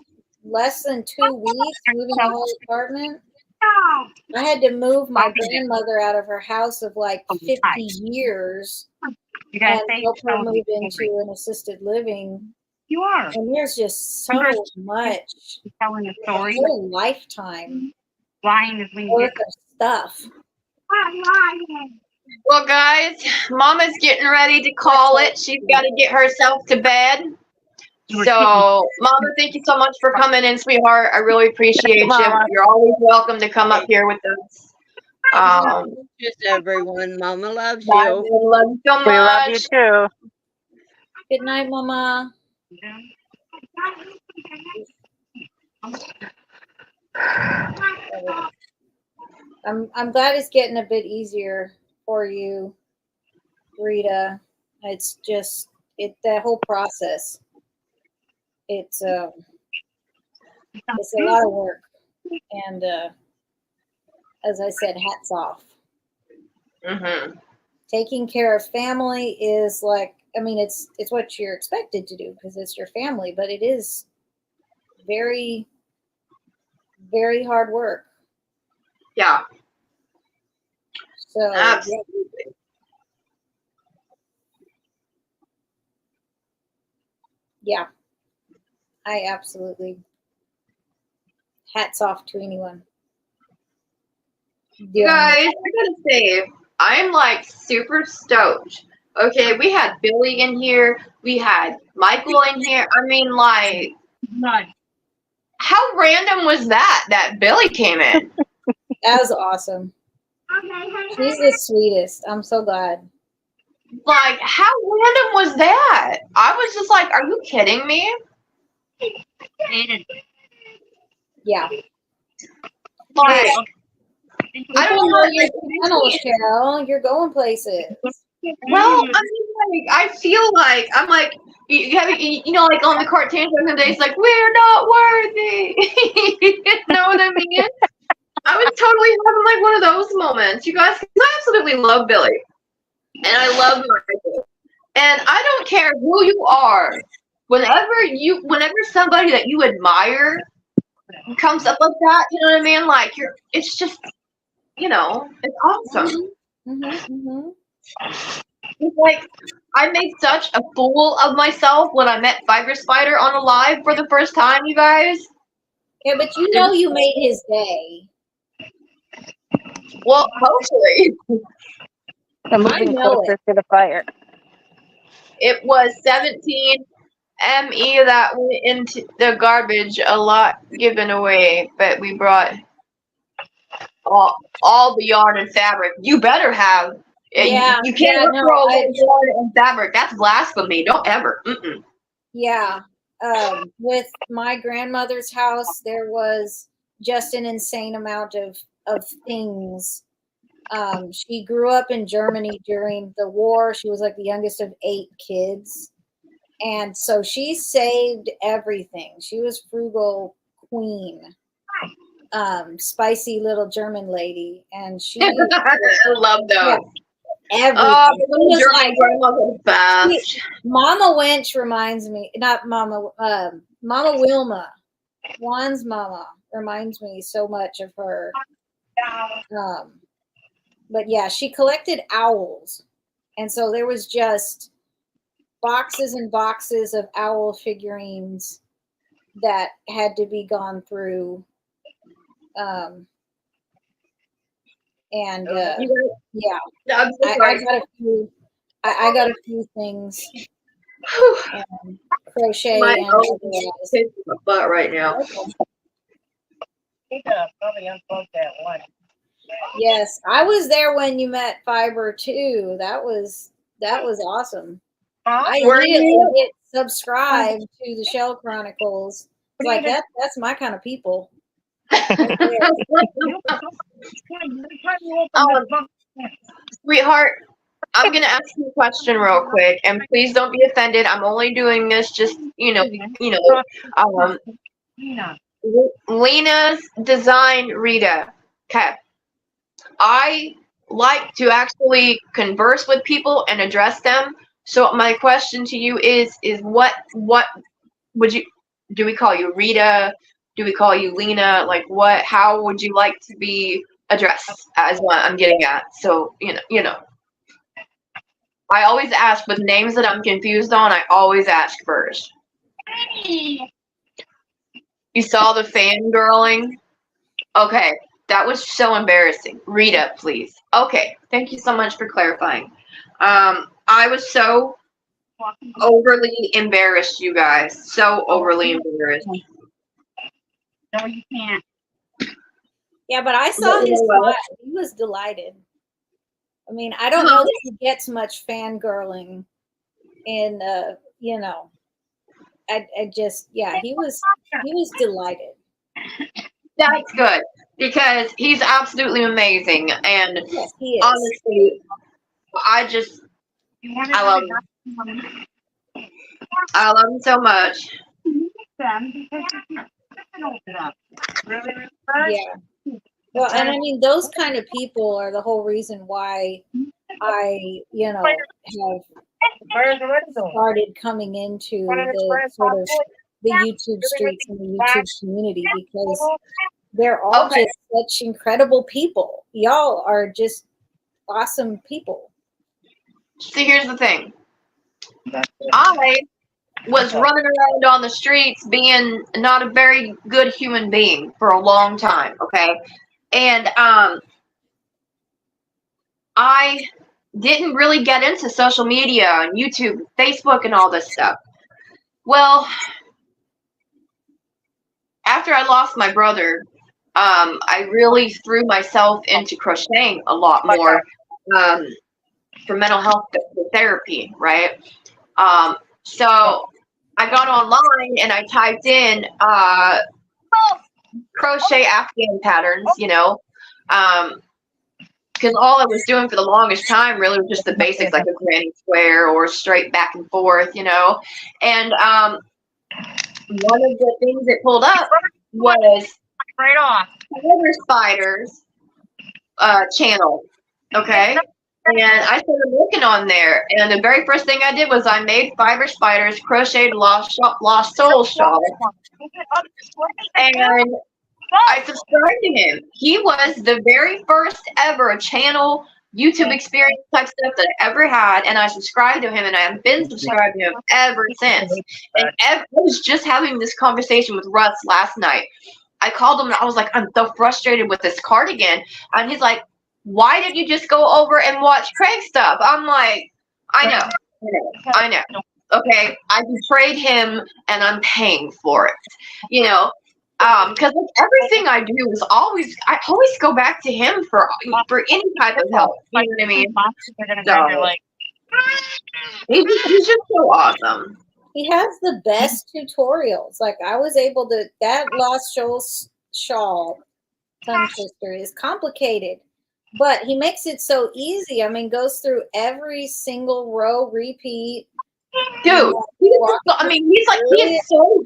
less than 2 weeks, moving the whole apartment. I had to move my grandmother out of her house of like 50 years You gotta and say help her move into an assisted living. you are And there's just so much, telling a a story. whole lifetime Lying is when you worth get of stuff. Well, guys, Mama's getting ready to call it. She's got to get herself to bed. So, Mama, thank you so much for coming in, sweetheart. I really appreciate you. Mama. You're always welcome to come up here with us. Just everyone. Mama loves I you. love you so much. We love you too. Good night, Mama. I'm glad it's getting a bit easier for you, Rita. It's just that whole process. It's a lot of work, and as I said, hats off. Mm-hmm. Taking care of family is like, I mean, it's what you're expected to do because it's your family, but it is very, very hard work. Yeah. So Absolutely. yeah, I absolutely hats off to anyone. You guys, I gotta say, I'm like super stoked. Okay, we had Billie in here, we had Michael in here. I mean, like, how random was that Billie came in? That was awesome. She's the sweetest. I'm so glad. Like, how random was that? I was just like, are you kidding me? Yeah. Like, I don't know. your channel, Cheryl. You're going places. Well, I mean, like, I feel like I'm like, you know, like on the cartoon some days, like we're not worthy. You know what I mean? I was totally having like one of those moments, you guys. 'Cause I absolutely love Billie, and I love Michael, and I don't care who you are. Whenever somebody that you admire comes up like that, you know what I mean? Like it's just, you know, it's awesome. It's like I made such a fool of myself when I met Fiber Spider on a live for the first time, you guys. Yeah, but you know you made his day. Well, hopefully. I'm moving closer to the fire. It was 17 ME that went into the garbage, a lot given away, but we brought all the yarn and fabric. You better have. Yeah, you can't throw away yarn and fabric. That's blasphemy. Don't ever. Mm-mm. Yeah. With my grandmother's house, there was just an insane amount of things. She grew up in Germany during the war. She was like the youngest of 8 kids. And so she saved everything. She was frugal queen. Spicy little German lady. And she I love those. Yeah, everything. Oh, the little German grandmother fast. Mama Wench reminds me, not Mama, Mama Wilma, Juan's mama reminds me so much of her. But yeah, she collected owls. And so there was just boxes and boxes of owl figurines that had to be gone through. Yeah, I'm so I sorry. got a few. I got a few things. Crochet My and kicking my butt right now. Probably unplug that one. Yes, I was there when you met Fiber too. That was awesome. I immediately hit subscribe to the Shell Chronicles. It's like that's my kind of people. Right there. Sweetheart, I'm gonna ask you a question real quick, and please don't be offended. I'm only doing this just, Lena's design, Rita. Okay. I like to actually converse with people and address them. So my question to you is what would you, do we call you Rita? Do we call you Lena? Like how would you like to be addressed as what I'm getting at? So, you know. I always ask with names that I'm confused on, I always ask first. You saw the fangirling? Okay. That was so embarrassing. Rita, please. Okay, thank you so much for clarifying. I was so overly embarrassed, you guys. So overly embarrassed. No, you can't. Yeah, but I saw his smile. He was delighted. I mean, I don't know that he gets much fangirling in, you know, I just, yeah, he was delighted. That's good because he's absolutely amazing, and Yes, he is. honestly, I love him. I love him so much. Yeah. Well, and I mean, those kind of people are the whole reason why I, you know, have started coming into the sort of the YouTube streets and the YouTube community, because they're all just such incredible people. Y'all are just awesome people. See, here's the thing. I was running around on the streets being not a very good human being for a long time, okay? And I didn't really get into social media and YouTube, Facebook, and all this stuff. Well, after I lost my brother, I really threw myself into crocheting a lot more for mental health therapy, right? So I got online and I typed in crochet Afghan patterns, you know, because all I was doing for the longest time really was just the basics, like a granny square or straight back and forth, you know. And one of the things that pulled up was Spider Spiders channel, okay? And I started looking on there, and the very first thing I did was I made Fiber Spiders crocheted Lost Soul shawl, and I subscribed to him. He was the very first ever channel YouTube experience type stuff that I ever had, and I subscribed to him, and I have been subscribed to him ever since. And I was just having this conversation with Russ last night. I called him and I was like, I'm so frustrated with this cardigan, and he's like, why did you just go over and watch Craig's stuff? I'm like, I know. Okay, I betrayed him and I'm paying for it, you know. Because everything I do is I always go back to him for any type of help. You know what I mean? So, he's just so awesome. He has the best tutorials. Like, I was able to, that Lost Soul shawl tongue twister is complicated, but he makes it so easy. I mean, goes through every single row, repeat. Dude, he's so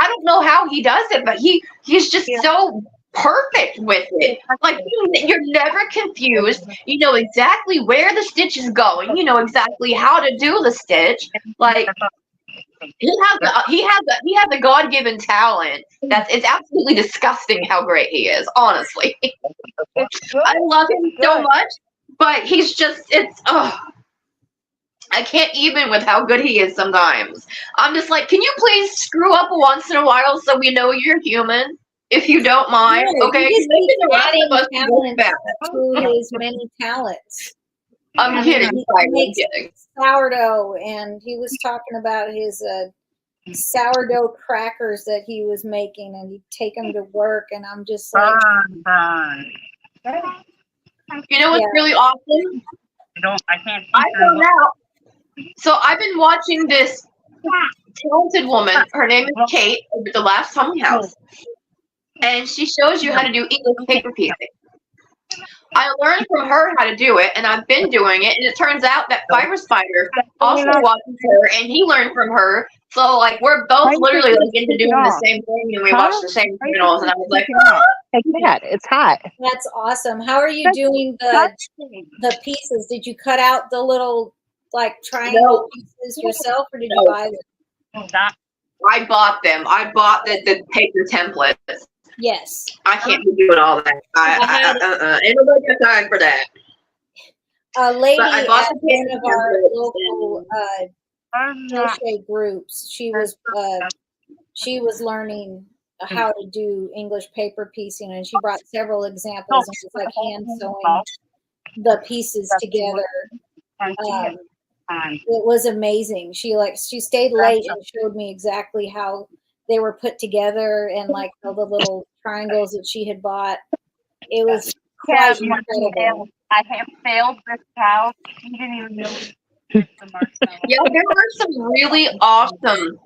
I don't know how he does it, but he's just so perfect with it. Like, you're never confused. You know exactly where the stitch is going. You know exactly how to do the stitch. Like, he has a God-given talent. It's absolutely disgusting how great he is, honestly. I love him so much, but he's just I can't even with how good he is sometimes. I'm just like, can you please screw up once in a while so we know you're human? If you don't mind, okay? Adding talent to his many talents. I'm kidding. He makes sourdough, and he was talking about his sourdough crackers that he was making, and he'd take them to work, and I'm just like, you know what's really awesome? I found out. So I've been watching this talented woman. Her name is Kate over at the Last Home House, and she shows you how to do English paper piecing. I learned from her how to do it, and I've been doing it, and it turns out that Fiber Spider also watches her, and he learned from her. So, like, we're both literally like into doing the same thing, and we watch the same channels, and I was like, it's hot. that's awesome. How are you doing the pieces? Did you cut out the little, like, triangle pieces yourself, or did you buy them? I bought them. I bought the paper templates. Yes. I can't be doing all that. Ain't nobody got time for that. A lady at one of our local crochet groups, she was learning how to do English paper piecing, and she brought several examples and was like hand sewing the pieces together. It was amazing. She stayed late and showed me exactly how they were put together and like all the little triangles that she had bought. It was quite incredible. I have failed this cow. She didn't even know the marshmallow. Yeah, there are some really awesome.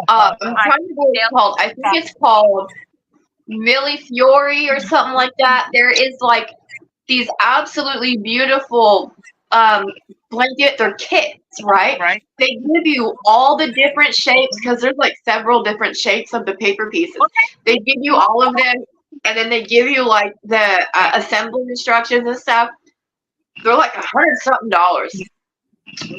I'm trying to what it's called. I think it's called Millie Fiore or something like that. There is like these absolutely beautiful blanket. They're kits, right? Right. They give you all the different shapes because there's like several different shapes of the paper pieces. They give you all of them, and then they give you like the assembly instructions and stuff. They're like $100-something,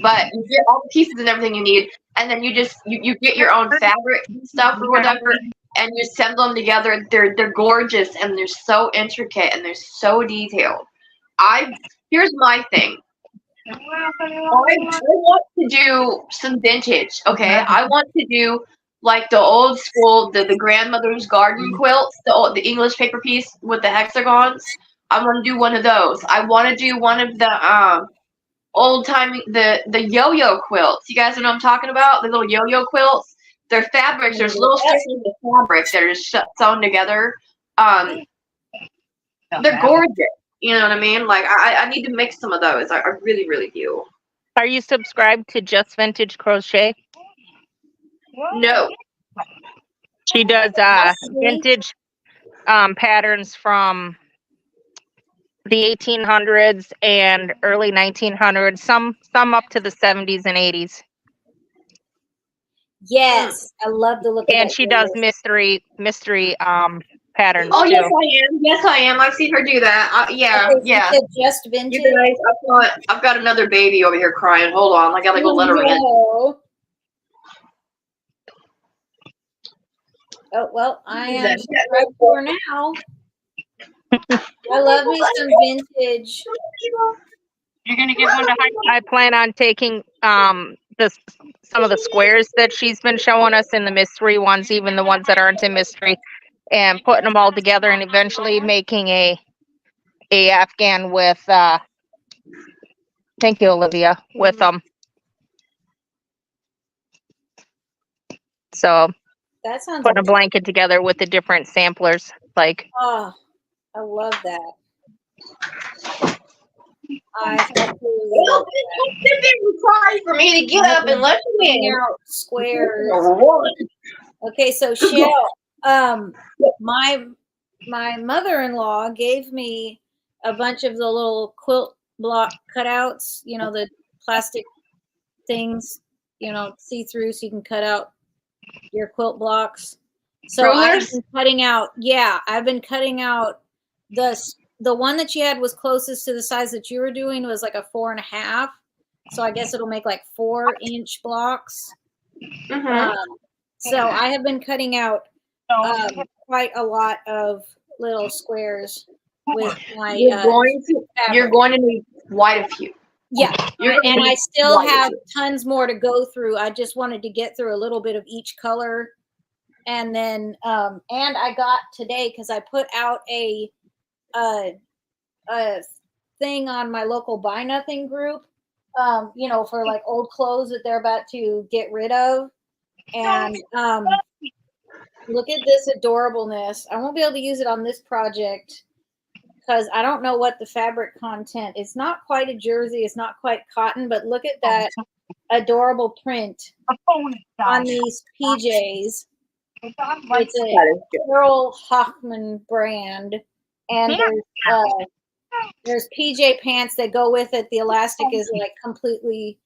but you get all the pieces and everything you need, and then you just you get your own fabric and stuff or whatever, and you assemble them together. They're gorgeous and they're so intricate and they're so detailed. Here's my thing. I want to do some vintage, okay? I want to do like the old school, the grandmother's garden quilts, the English paper piece with the hexagons. I want to do one of those. I want to do one of the old timey the yo-yo quilts. You guys know what I'm talking about? The little yo-yo quilts. They're fabrics. There's little sections of fabrics that are just sewn together. They're gorgeous. You know what I mean? Like I need to make some of those. I really, really do. Are you subscribed to Just Vintage Crochet? No. She does vintage patterns from the 1800s and early 1900s, some up to the 70s and 80s. Yes, I love the look of And that she does video. mystery patterns Oh too. yes, I am. Yes, I am. I've seen her do that. Yeah, Okay, so yeah. you said Just Vintage. You guys, I've got another baby over here crying. Hold on, I gotta go let her in. Oh, well, I am subscribed to her now. I love me some vintage. You're gonna give one to Heidi? I plan on taking some of the squares that she's been showing us in the mystery ones, even the ones that aren't in mystery, and putting them all together and eventually making a Afghan with thank you, Olivia, with so That sounds putting a blanket together with the different samplers, like oh, I love that. I absolutely love It's time for me to get up and let you in. out squares. Okay, so Shell, my mother-in-law gave me a bunch of the little quilt block cutouts, you know, the plastic things, you know, see-through so you can cut out your quilt blocks. So I've been cutting out, I've been cutting out the one that you had was closest to the size that you were doing was like a 4.5. So I guess it'll make like 4-inch blocks. So I have been cutting out quite a lot of little squares with my you're going to need quite a few. Yeah, and I still have tons more to go through. I just wanted to get through a little bit of each color. And then and I got today, because I put out a thing on my local Buy Nothing group, you know, for like old clothes that they're about to get rid of. And look at this adorableness. I won't be able to use it on this project because I don't know what the fabric content. It's not quite a jersey. It's not quite cotton, but look at that adorable print on these PJs. It's a Carol Hoffman brand, and there's PJ pants that go with it. The elastic is like completely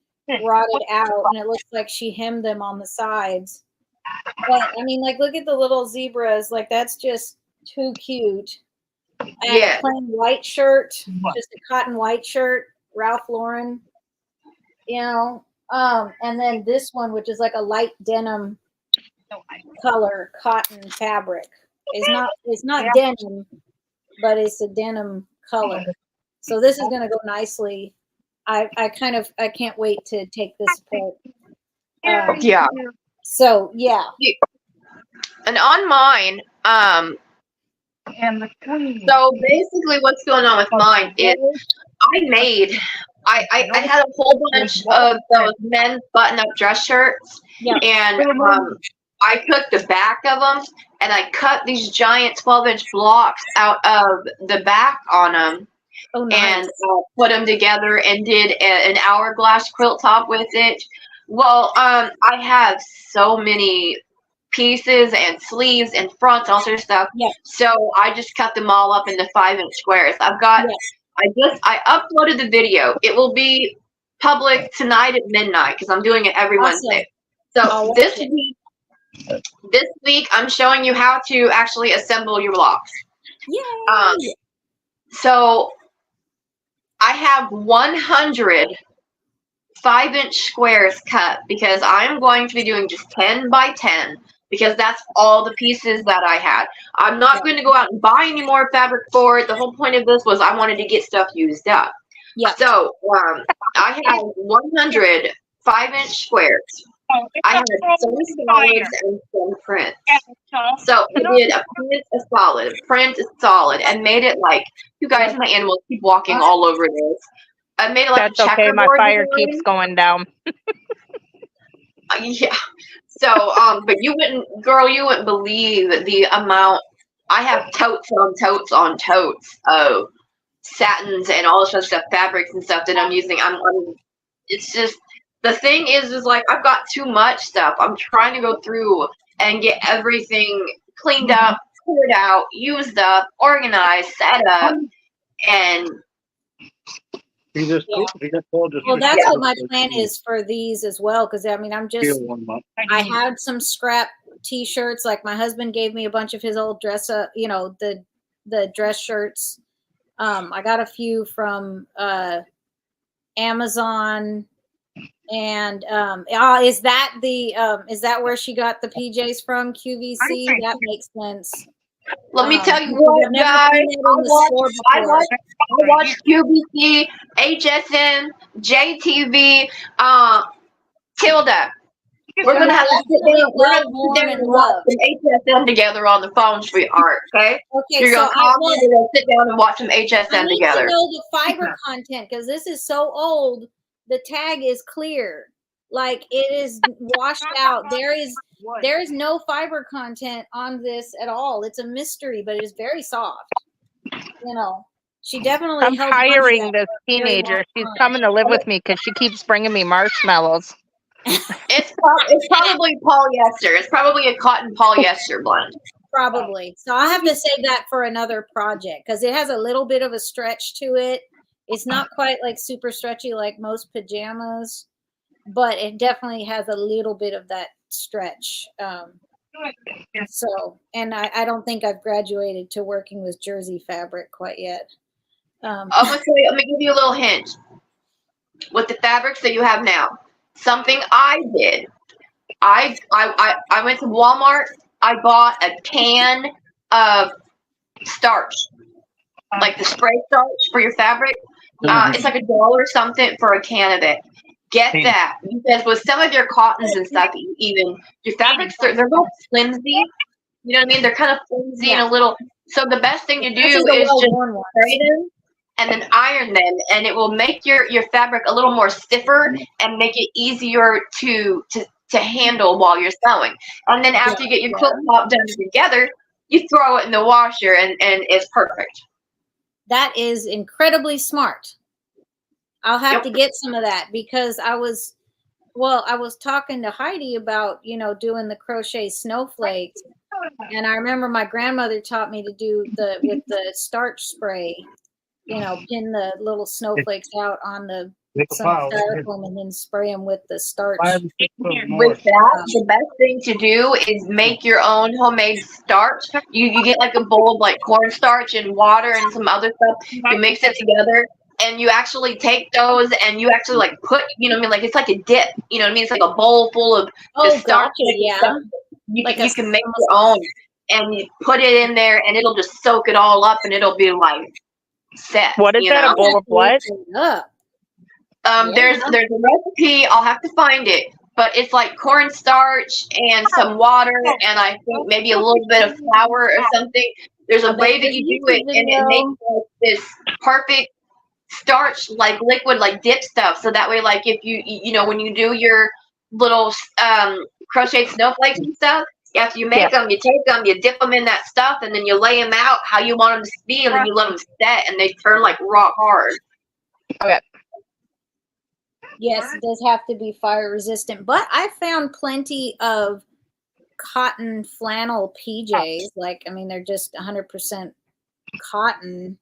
rotted out, and it looks like she hemmed them on the sides. But I mean, like, look at the little zebras. Like, that's just too cute. And a plain white shirt, just a cotton white shirt, Ralph Lauren. You know, and then this one, which is like a light denim color cotton fabric. It's not denim, but it's a denim color. So this is going to go nicely. I can't wait to take this apart. So yeah. And on mine, And the queen. So basically what's going on with mine is I had a whole bunch of those men's button-up dress shirts, Yeah. and I took the back of them, and I cut these giant 12-inch blocks out of the back on them, Oh, nice. and put them together and did an hourglass quilt top with it. Well, I have so many pieces and sleeves and fronts and all sorts of stuff. Yeah. So I just cut them all up into 5-inch squares. I've got, I uploaded the video. It will be public tonight at midnight because I'm doing it every Wednesday. So this week I'm showing you how to actually assemble your blocks. Yay! So I have 100 5-inch squares cut because I'm going to be doing just 10 by 10 because that's all the pieces that I had. I'm not going to go out and buy any more fabric for it. The whole point of this was I wanted to get stuff used up. Yeah. So I have 100 5-inch squares. I have some solids and some prints. So I did a print, a solid, print, a solid, and made it like, you guys, my animals keep walking all over this. I made it like That's a okay. My checkerboard fire design. keeps going down. Yeah. So, but you wouldn't believe the amount. I have totes on totes on totes of satins and all this other stuff, fabrics and stuff that I'm using. It's just, the thing is like, I've got too much stuff. I'm trying to go through and get everything cleaned up, cleared out, used up, organized, set up, and Well, that's what my plan is for these as well. Because I mean, I had some scrap T-shirts. Like my husband gave me a bunch of his old dress up, the dress shirts. I got a few from Amazon, and is that where she got the PJs from? QVC? That makes sense. Let me tell you what, guys. I watched QVC, HSN, JTV, Tilda. We're gonna have to sit down. We're gonna sit down and watch some HSN together on the phone, sweetheart. Okay. Okay. You're gonna come. We're gonna sit down and watch some HSN together. I need to know the fiber content because this is so old. The tag is clear, like it is washed out. There is no fiber content on this at all. It's a mystery, but it is very soft. She definitely. I'm hiring this teenager. She's coming to live with me because she keeps bringing me marshmallows. It's probably polyester. It's probably a cotton polyester blend. Probably. So I have to save that for another project because it has a little bit of a stretch to it. It's not quite like super stretchy like most pajamas, but it definitely has a little bit of that stretch. So, and I don't think I've graduated to working with jersey fabric quite yet. I'm gonna give you a little hint. With the fabrics that you have now, something I did. I went to Walmart. I bought a can of starch, like the spray starch for your fabric. It's like $1 something for a can of it. Get that, because with some of your cottons and stuff, even your fabrics, they're both flimsy. You know what I mean? They're kind of flimsy and a little. So the best thing to do is just spray them and then iron them, and it will make your fabric a little more stiffer and make it easier to handle while you're sewing. And then after you get your quilt top done together, you throw it in the washer, and it's perfect. That is incredibly smart. I'll have to get some of that because I was talking to Heidi about, doing the crochet snowflakes. And I remember my grandmother taught me to do with the starch spray, pin the little snowflakes out on some styrofoam and then spray them with the starch. With that, the best thing to do is make your own homemade starch. You get like a bowl of like cornstarch and water and some other stuff. You mix it together, and you actually take those and you actually like put, like it's like a dip. You know what I mean? It's like a bowl full of starch. Gotcha, yeah. You can make your own, and you put it in there, and it'll just soak it all up, and it'll be like set. What is that? A bowl of what? There's a recipe. I'll have to find it. but it's like cornstarch and some water and I think maybe a little bit of flour or something. There's a I bet way that there's a you do YouTube it, and it video. makes like this perfect starch, like liquid, like dip stuff. So that way, like if you know when you do your little crochet snowflakes and stuff, after you make them, you take them, you dip them in that stuff, and then you lay them out how you want them to be, and then you let them set, and they turn like rock hard. Okay. Yes, it does have to be fire resistant, but I found plenty of cotton flannel PJs. Like, I mean, they're just 100% cotton.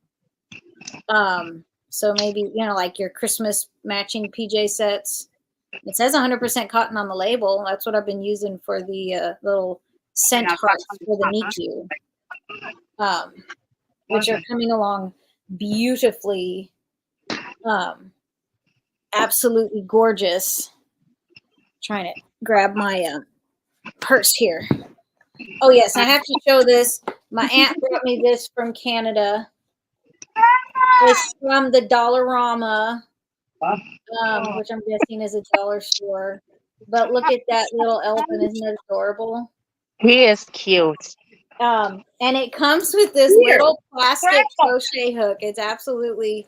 So maybe, you know, like your Christmas matching PJ sets. It says 100% cotton on the label. That's what I've been using for the little scent hearts for the NICU, which are coming along beautifully. Absolutely gorgeous. Trying to grab my purse here. Oh yes, I have to show this. My aunt brought me this from Canada. It's from the Dollarama, which I'm guessing is a dollar store. But look at that little elephant. Isn't it adorable? He is cute. And it comes with this little plastic crochet hook. It's absolutely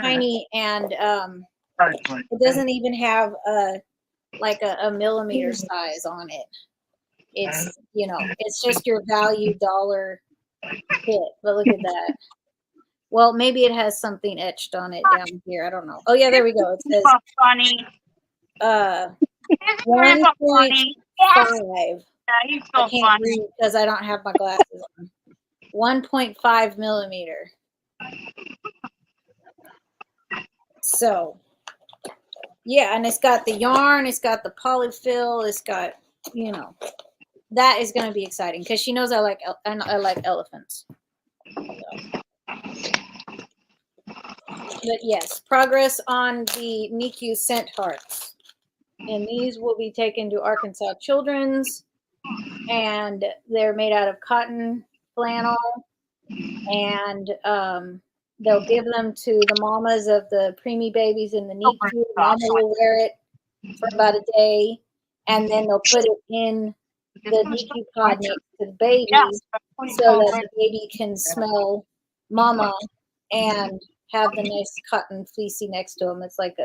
tiny, and it doesn't even have a millimeter size on it. It's, you know, it's just your value dollar kit. But look at that. Well, maybe it has something etched on it down here. I don't know. Oh yeah, there we go. It says 1.5. I can't read because I don't have my glasses on. 1.5 millimeter. So yeah, and it's got the yarn, it's got the polyfill, it's got, you know, that is going to be exciting because she knows I like elephants. But yes, progress on the NICU scent hearts, and these will be taken to Arkansas Children's, and they're made out of cotton flannel, and they'll give them to the mamas of the preemie babies in the NICU. Mama will wear it for about a day, and then they'll put it in the NICU pod next to the baby so that the baby can smell mama and have the nice cotton fleecy next to them. It's like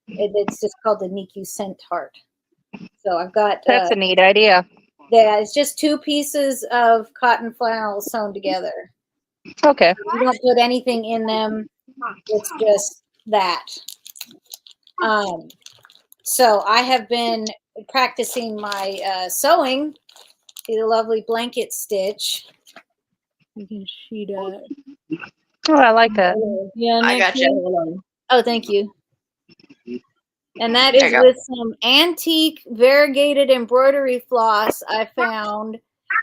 it's just called the NICU scent heart. So I've got That's a neat idea. yeah, it's just 2 pieces of cotton flannel sewn together. Okay. You don't put anything in them. It's just that. So I have been practicing my sewing. See the lovely blanket stitch. You can see that. Oh, I like that. Yeah, I got you. Oh, thank you. And that is with some antique variegated embroidery floss I found.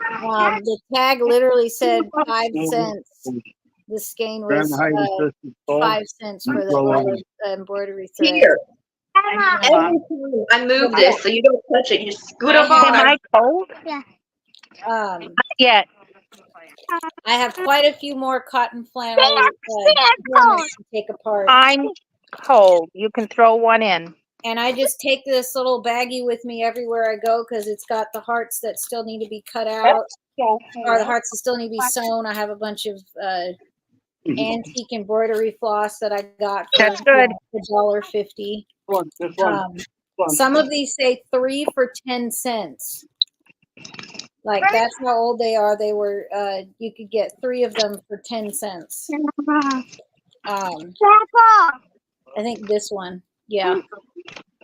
The tag literally said 5 cents. The skein was 5 cents for the embroidery thread. Here. Every time I move this, so you don't touch it. You just scoot up on Am it. I cold? Not yet. I have quite a few more cotton flannel to take apart. I'm cold. You can throw one in. And I just take this little baggie with me everywhere I go because it's got the hearts that still need to be cut out, or the hearts that still need to be sewn. I have a bunch of antique embroidery floss that I got for That's good. $1.50. Some of these say 3 for 10 cents. Like, that's how old they are. They were you could get 3 of them for 10 cents. I think this one. Yeah. I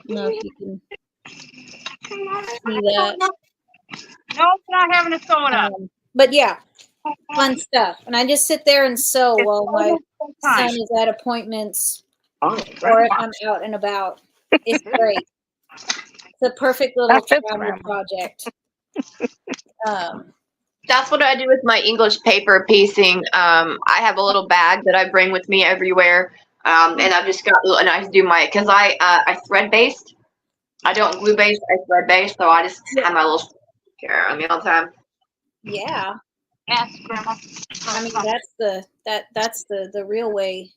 don't know if you can see that. Nope, not having a soda. But yeah, fun stuff. And I just sit there and sew while my son is at appointments or if I'm out and about. It's great. It's a perfect little travel project. That's what I do with my English paper piecing. I have a little bag that I bring with me everywhere. And I've just got, and I do my, because I thread based. I don't glue based, I thread based. So I just have my little here on me all the time. Yeah. Yes, Grandma. I mean, that's the real way.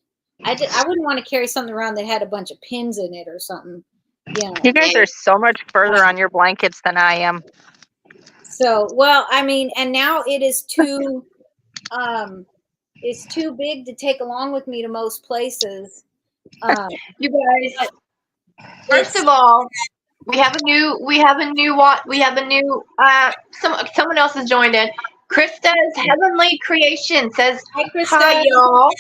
I wouldn't want to carry something around that had a bunch of pins in it or something. Yeah. You guys are so much further on your blankets than I am. So, well, I mean, and now it is too, it's too big to take along with me to most places. You guys, first of all, someone else has joined in. Krista's Heavenly Creation says, Hi, Krista. hi, y'all.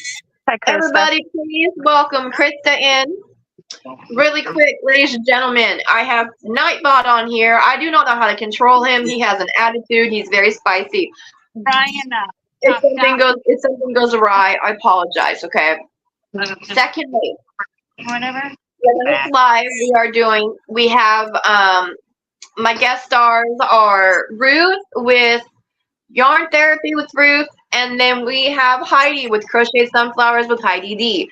Hi, Krista. Everybody, please welcome Krista in. Really quick, ladies and gentlemen, I have Nightbot on here. I do not know how to control him. He has an attitude. He's very spicy. Brian, If something goes awry, I apologize, okay? Secondly, whatever. live we have my guest stars are Ruth with Yarn Therapy with Ruth, and then we have Heidi with Crochet Sunflowers with Heidi D.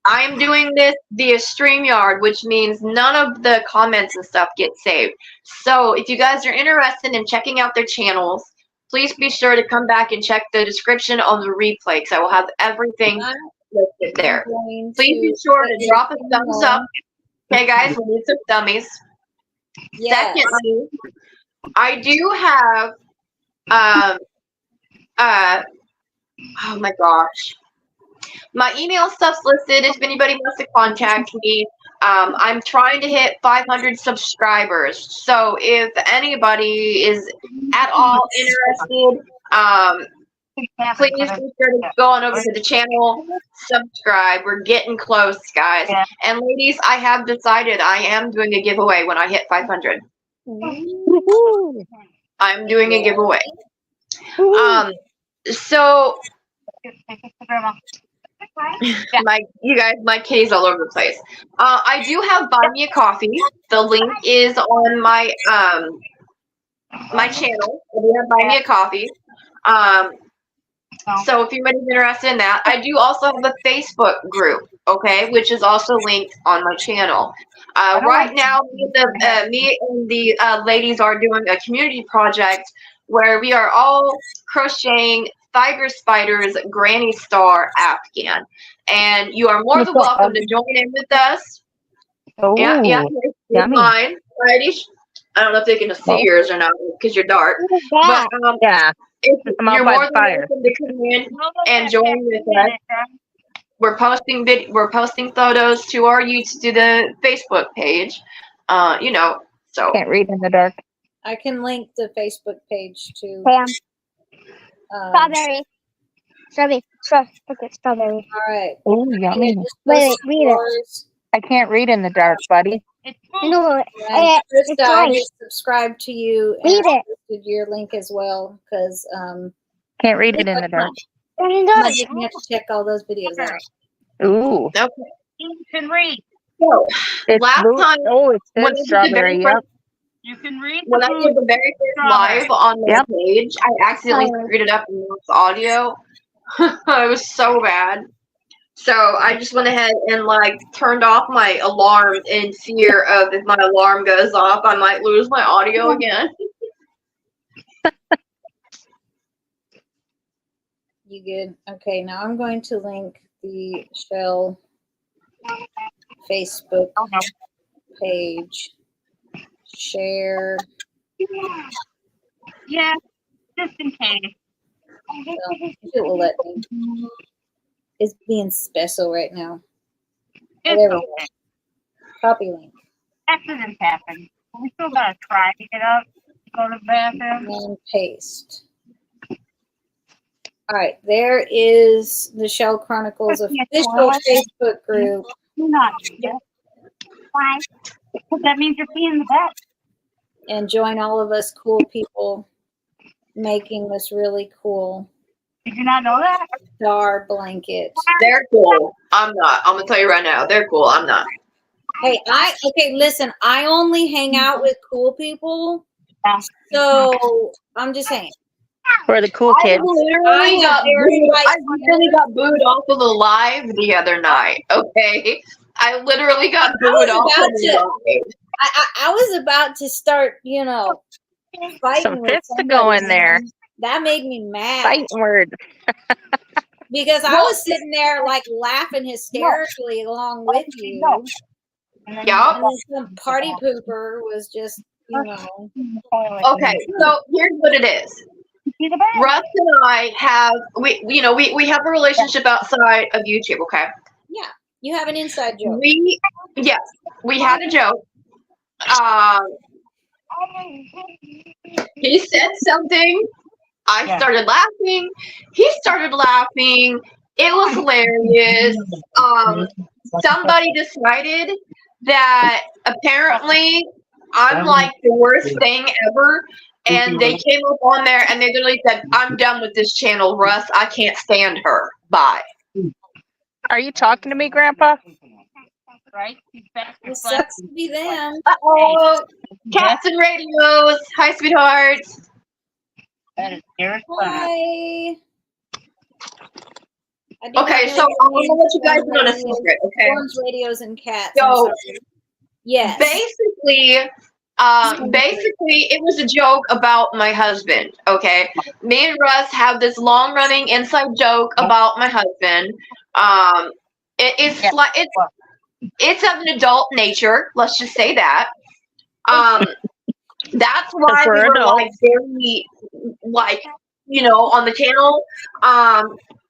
I'm doing this via StreamYard, which means none of the comments and stuff get saved. So if you guys are interested in checking out their channels, please be sure to come back and check the description on the replay, because I will have everything listed there. Please be sure to drop a thumbs up. Okay, guys, we need some dummies. Yes. Secondly, I do have, oh my gosh. My email stuff's listed if anybody wants to contact me. I'm trying to hit 500 subscribers. So if anybody is at all interested, please be sure to go on over to the channel, subscribe. We're getting close, guys. And ladies, I have decided I am doing a giveaway when I hit 500. I'm doing a giveaway. So my kitty's all over the place. I do have Buy Me a Coffee. The link is on my my channel. I do have Buy Me a Coffee. So if anybody's interested in that, I do also have a Facebook group, okay, which is also linked on my channel. Right now, me and the ladies are doing a community project where we are all crocheting Tiger Spider's Granny Star Afghan. And you are more than welcome to join in with us. Oh, Yeah, yummy. mine. Alrighty. I don't know if they can see yours or not because you're dark. But Yeah. I'm out you're by more the than fire. welcome to come in and join with us. We're posting photos to our YouTube, to the Facebook page. You know, so Can't read in the dark. I can link the Facebook page to. Bam. All Strawberry. Look at strawberry. right. Oh, yummy. Wait, read it. I can't read in the dark, buddy. No, And it's Krista, I right. just subscribed to you Read and it. posted your link as well because Can't read it in the dark. you have to check all those videos out. Ooh. okay. You can read. So It's last blue. time Oh, it when I says did the strawberry. very Yep. first, You can read when I did the very first live on my Yep. page, I accidentally screwed it up and lost audio. It was so bad. So I just went ahead and like turned off my alarm in fear of if my alarm goes off, I might lose my audio again. You good? Okay, now I'm going to link the Shell Facebook page. Share. Yeah, just in case. It will let me. It's being special right now. It's There we go. okay. Copy link Accidents happen. We still gotta try to get up, go to the bathroom. and paste. All right, there is the Shell Chronicles official Facebook group. Do not do that. Why? Because that means you're peeing the bed. And join all of us cool people making this really cool Did you not know that? star blanket. They're cool. I'm not. I'm gonna tell you right now, they're cool. I'm not. Hey, listen, I only hang out with cool people. So I'm just saying. For the cool I kids. literally got very booed. I nice. literally got booed off of the live the other night. Okay, I literally got booed off of the live. I was about to start, fighting Some with fists to go in there. That made me mad Fighting word. because I was sitting there like laughing hysterically along with you. Yup. And then some party pooper was just, you know. Okay, so here's what it is. See the bag? Russ and I have we have a relationship outside of YouTube. Okay. Yeah, you have an inside joke. We had a joke. He said something. I started laughing. He started laughing. It was hilarious. Somebody decided that apparently I'm like the worst thing ever. And they came up on there and they literally said, I'm done with this channel, Russ. I can't stand her. Bye. Are you talking to me, Grandpa? Right? It sucks to be them. Uh-oh. Cats and radios. Hi, sweethearts. That is very funny. Hi. I do not Okay, know so I'm your going to let you guys names, know a radios, secret, okay? Storms, radios, and cats. So, I'm sorry. Yes. Basically, it was a joke about my husband, okay? Me and Russ have this long-running inside joke about my husband. It's of an adult nature, let's just say that. That's why we we're were adults. like very like, you know, on the channel.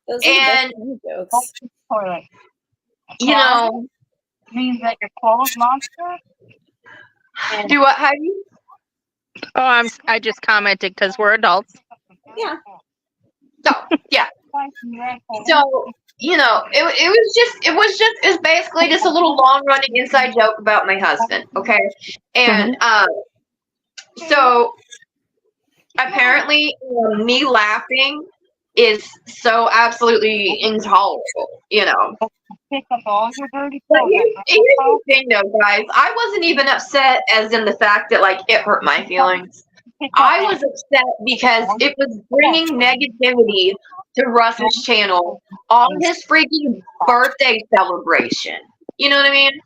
Those And are the jokes. Toilet. you know, Means that your clothes monster? do what, Heidi? Oh, I just commented because we're adults. Yeah. So, yeah. So, you know, it was basically just a little long running inside joke about my husband, okay? And so apparently me laughing is so absolutely intolerable, you know. Pick up all your dirty But clothes. here's the thing though, guys. I wasn't even upset as in the fact that like it hurt my feelings. I was upset because it was bringing negativity to Russ's channel on his freaking birthday celebration. You know what I mean?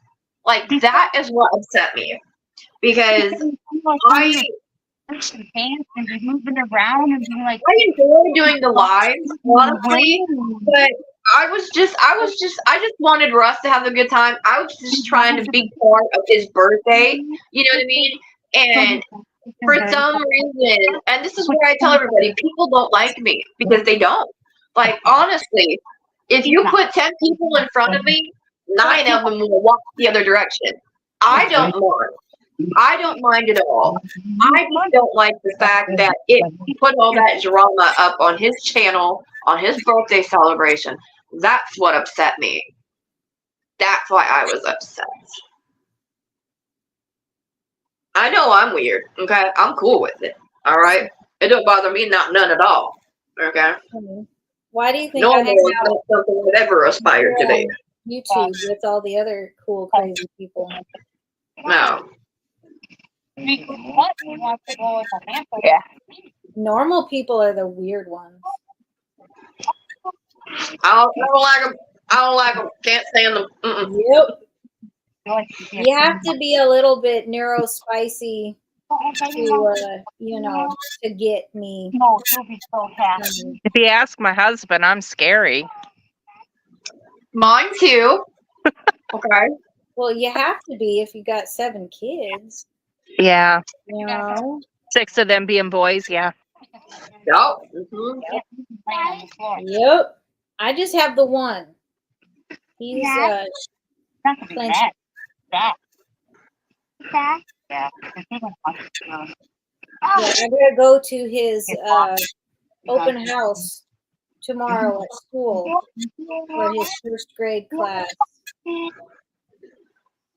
Like, that is what upset me. Because I Pants and be moving around and being like, enjoy doing the lives, honestly, but I just wanted Russ to have a good time. I was just trying to be part of his birthday. You know what I mean? And for some reason, and this is where I tell everybody, people don't like me because they don't. Like, honestly, if you put 10 people in front of me, 9 of them will walk the other direction. I don't mind. I don't mind at all. I just don't like the fact that it put all that drama up on his channel, on his birthday celebration. That's what upset me. That's why I was upset. I know I'm weird, okay? I'm cool with it, all right? It don't bother me none at all, okay? Why do you think No I more hang is out not something I've ever aspired to be. on YouTube with all the other cool, crazy people? No. Yeah. Normal people are the weird ones. I don't like them. I don't like them. Can't stand them. Yep. You have to be a little bit neurospicy to, you know, to get me. No, she'll be so happy. If you ask my husband, I'm scary. Mine too. Okay. Well, you have to be if you got 7 kids. Yeah. You know. 6 of them being boys. Yeah. Yep. Yep. I just have the one. He's Not to be plenty. that. Yeah. Yeah, I gotta go to his open house tomorrow at school for his 1st grade class.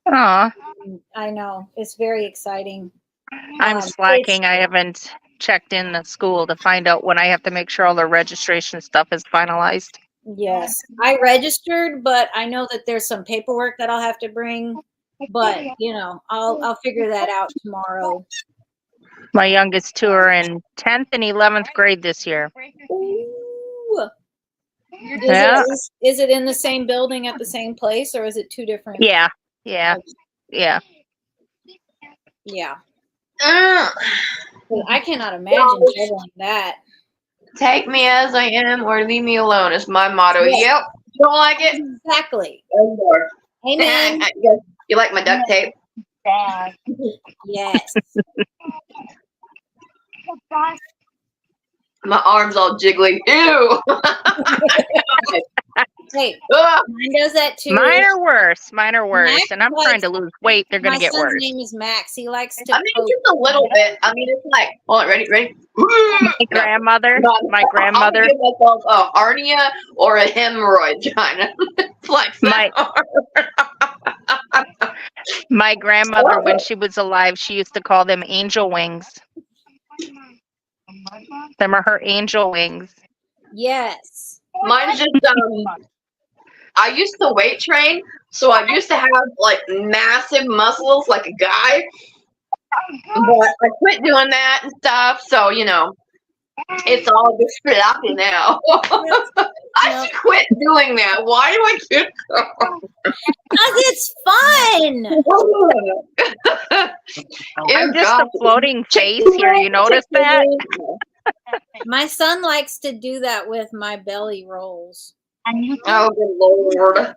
Aw. I know, it's very exciting. I'm slacking. I haven't checked in the school to find out when I have to make sure all the registration stuff is finalized. Yes, I registered, but I know that there's some paperwork that I'll have to bring. But you know, I'll figure that out tomorrow. My youngest 2 are in 10th and 11th grade this year. Ooh. Yeah. Is it in the same building at the same place, or is it 2 different? Yeah. Yeah. Well, I cannot imagine juggling that. Take me as I am or leave me alone is my motto. Yeah. Yep. Don't like it? Exactly. No more. Amen. You like my duct tape? Bad. Yes. My arm's all jiggly. Ew. Hey, Ugh. mine does that too. Mine are worse. Mine are worse. Max And I'm trying to lose weight. They're My gonna get son's worse. name is Max. He likes to I mean, poke. just a little bit. I mean, it's like, hold on, ready? My grandmother. No, My grandmother. I'll give myself a hernia or a hemorrhoid, China. Flex that arm. My grandmother, when she was alive, she used to call them angel wings. Them are her angel wings. Yes. Mine's just I used to weight train, so I used to have like massive muscles like a guy. But I quit doing that and stuff, so you know, it's all just floppy now. I quit doing that. Why do I quit? Because it's fun. I'm just a floating face here. You notice that? My son likes to do that with my belly rolls. Oh, good Lord.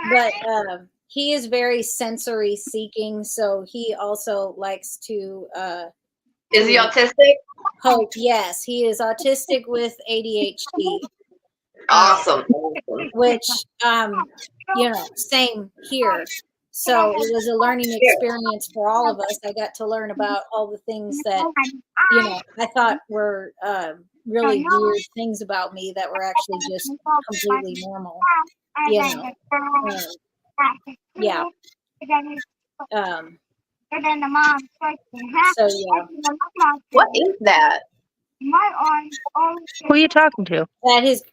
But he is very sensory seeking, so he also likes to Is he autistic? poke. Yes, he is autistic with ADHD. Awesome. Which you know, same here. So it was a learning experience for all of us. I got to learn about all the things that, you know, I thought were really weird things about me that were actually just completely normal. You know, yeah. So yeah. What is that? Who are you talking to?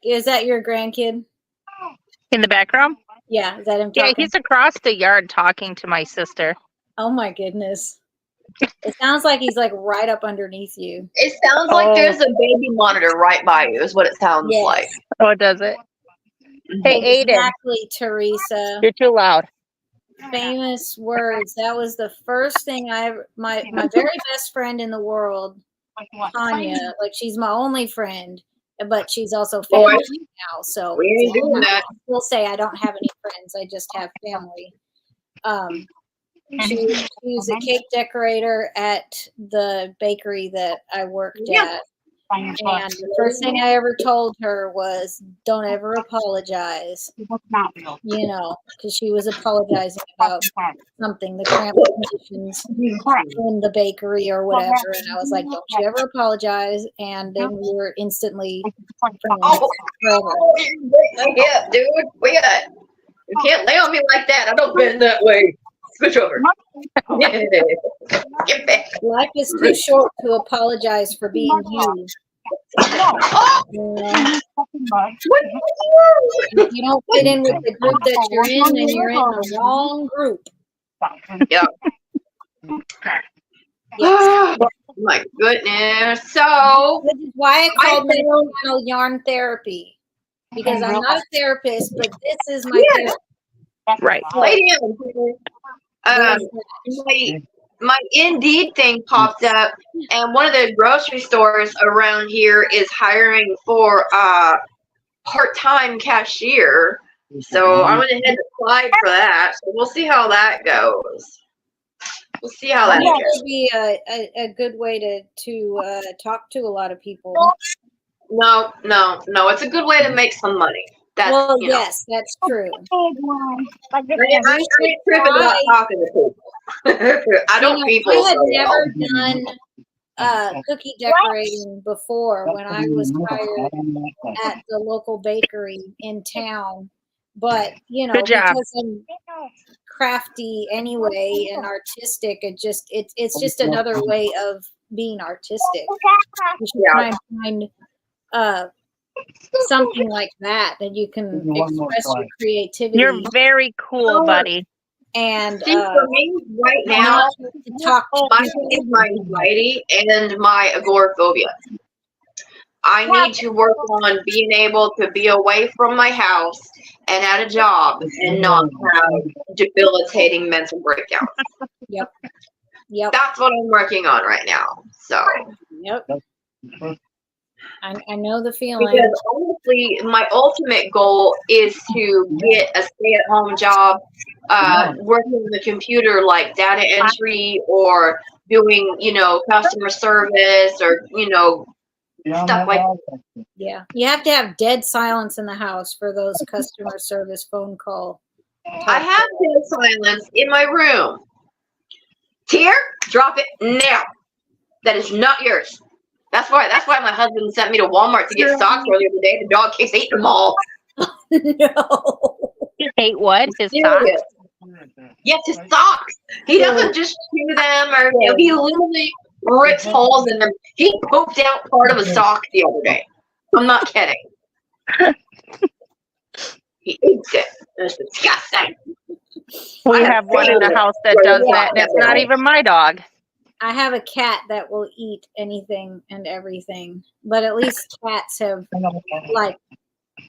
Is that your grandkid? In the background? Yeah, is that him Yeah, talking? he's across the yard talking to my sister. Oh my goodness. It sounds like he's like right up underneath you. It sounds like there's a baby monitor right by you, is what it sounds Yes. like. Oh, does it? Hey, Aiden. Exactly, Teresa. You're too loud. Famous words. That was the first thing I ever, my very best friend in the world, Tanya, like she's my only friend, but she's also family now. So We ain't doing that. I will say I don't have any friends. I just have family. She was a cake decorator at the bakery that I worked at. And the first thing I ever told her was, don't ever apologize. You know, because she was apologizing about something, the cramped conditions in the bakery or whatever. And I was like, don't you ever apologize. And then we were instantly friends forever. Yeah, dude. You can't lay on me like that. I don't bend that way. Switch over. Get back. Life is too short to apologize for being you. Oh! If you don't fit in with the group that you're in, then you're in the wrong group. Yeah. Yes. My goodness. So, Which is why I called my channel Yarn Therapy. Because I'm not a therapist, but this is my therapy. Right. Lady my Indeed thing popped up, and one of the grocery stores around here is hiring for part-time cashier. So I went ahead and applied for that. So we'll see how that goes. We'll see how that That goes. would be a good way to talk to a lot of people. No. It's a good way to make some money. That's, Well, you know. yes, that's true. I ain't tripping about talking to people. I don't people. I had never done cookie decorating before when I was hired at the local bakery in town. But, you know, Good job. because I'm crafty anyway and artistic, it's just another way of being artistic. You should try and find something like that you can express your creativity. You're very cool, buddy. And See, for me right now, to talk to my thing is my anxiety and my agoraphobia. I need to work on being able to be away from my house and at a job and not have debilitating mental breakdowns. Yep. That's what I'm working on right now. So. Yep. I know the feeling. Because honestly, my ultimate goal is to get a stay-at-home job, working on the computer, like data entry or doing, customer service or, stuff like that. Yeah, you have to have dead silence in the house for those customer service phone call. I have dead silence in my room. Tear, drop it now. That is not yours. That's why my husband sent me to Walmart to get socks for the other day. The dog keeps eating them all. No. He ate what? His socks? Yes, his socks. He doesn't just chew them or he literally rips holes in them. He pooped out part of a sock the other day. I'm not kidding. He eats it. It's disgusting. We have one in the house that does that, and it's not even my dog. I have a cat that will eat anything and everything, but at least cats have like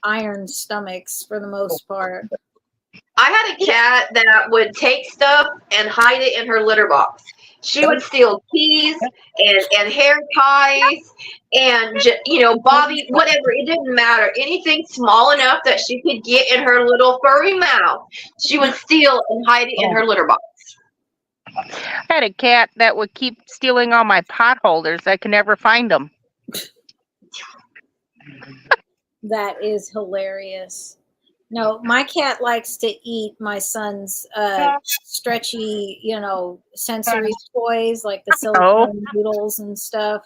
iron stomachs for the most part. I had a cat that would take stuff and hide it in her litter box. She would steal keys and hair ties and, bobby, whatever. It didn't matter. Anything small enough that she could get in her little furry mouth, she would steal and hide it in her litter box. I had a cat that would keep stealing all my pot holders. I could never find them. That is hilarious. No, my cat likes to eat my son's stretchy, sensory toys like the silicone noodles and stuff.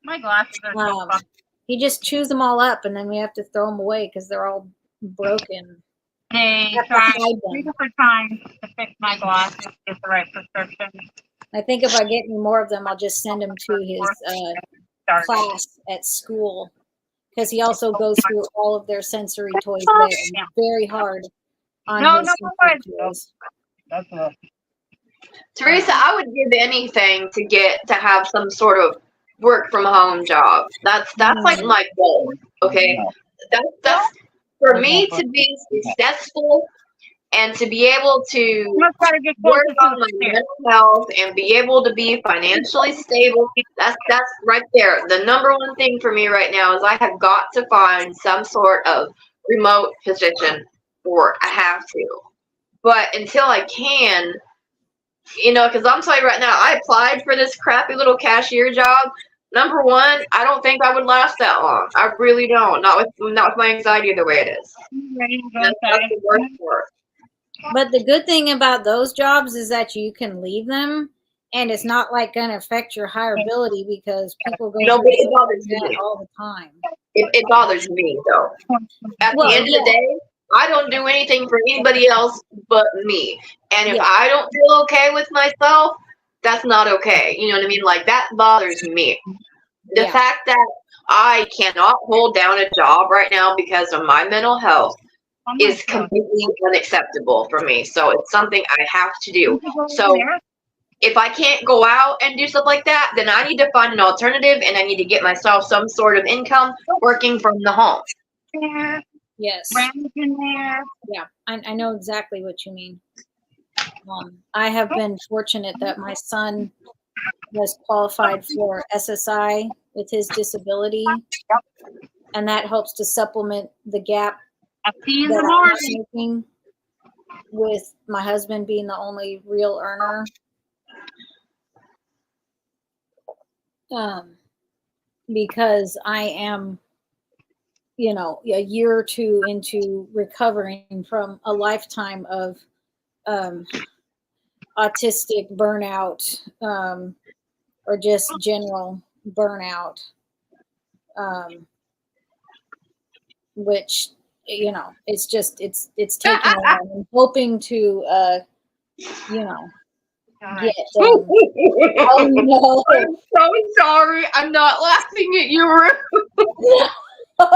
My glasses are so fun. He just chews them all up, and then we have to throw them away because they're all broken. They tried 3 different times to fix my glasses, get the right prescription. I think if I get any more of them, I'll just send him to his class at school. Because he also goes through all of their sensory toys there. And very hard on his sensory toys. Teresa, I would give anything to have some sort of work from home job. That's like my goal. Okay, that's for me to be successful and to be able to work on my mental health and be able to be financially stable. That's right there. The number one thing for me right now is I have got to find some sort of remote position for work. I have to. But until I can, because I'm telling you right now, I applied for this crappy little cashier job. Number one, I don't think I would last that long. I really don't. Not with my anxiety the way it is. That's the worst part. But the good thing about those jobs is that you can leave them, and it's not like going to affect your hireability because people go it bothers me all the time. It bothers me though. At the end of the day, I don't do anything for anybody else but me. And if I don't feel okay with myself, that's not okay. You know what I mean? Like that bothers me. The fact that I cannot hold down a job right now because of my mental health is completely unacceptable for me. So it's something I have to do. So if I can't go out and do stuff like that, then I need to find an alternative and I need to get myself some sort of income working from the home. Yes. Yeah, I know exactly what you mean. I have been fortunate that my son was qualified for SSI with his disability, and that helps to supplement the gap that I'm making with my husband being the only real earner. Because I am, a year or two into recovering from a lifetime of autistic burnout, or just general burnout, which, it's just, it's taking a while. I'm hoping to, get oh no. I'm so sorry. I'm not laughing at you, Ruth. I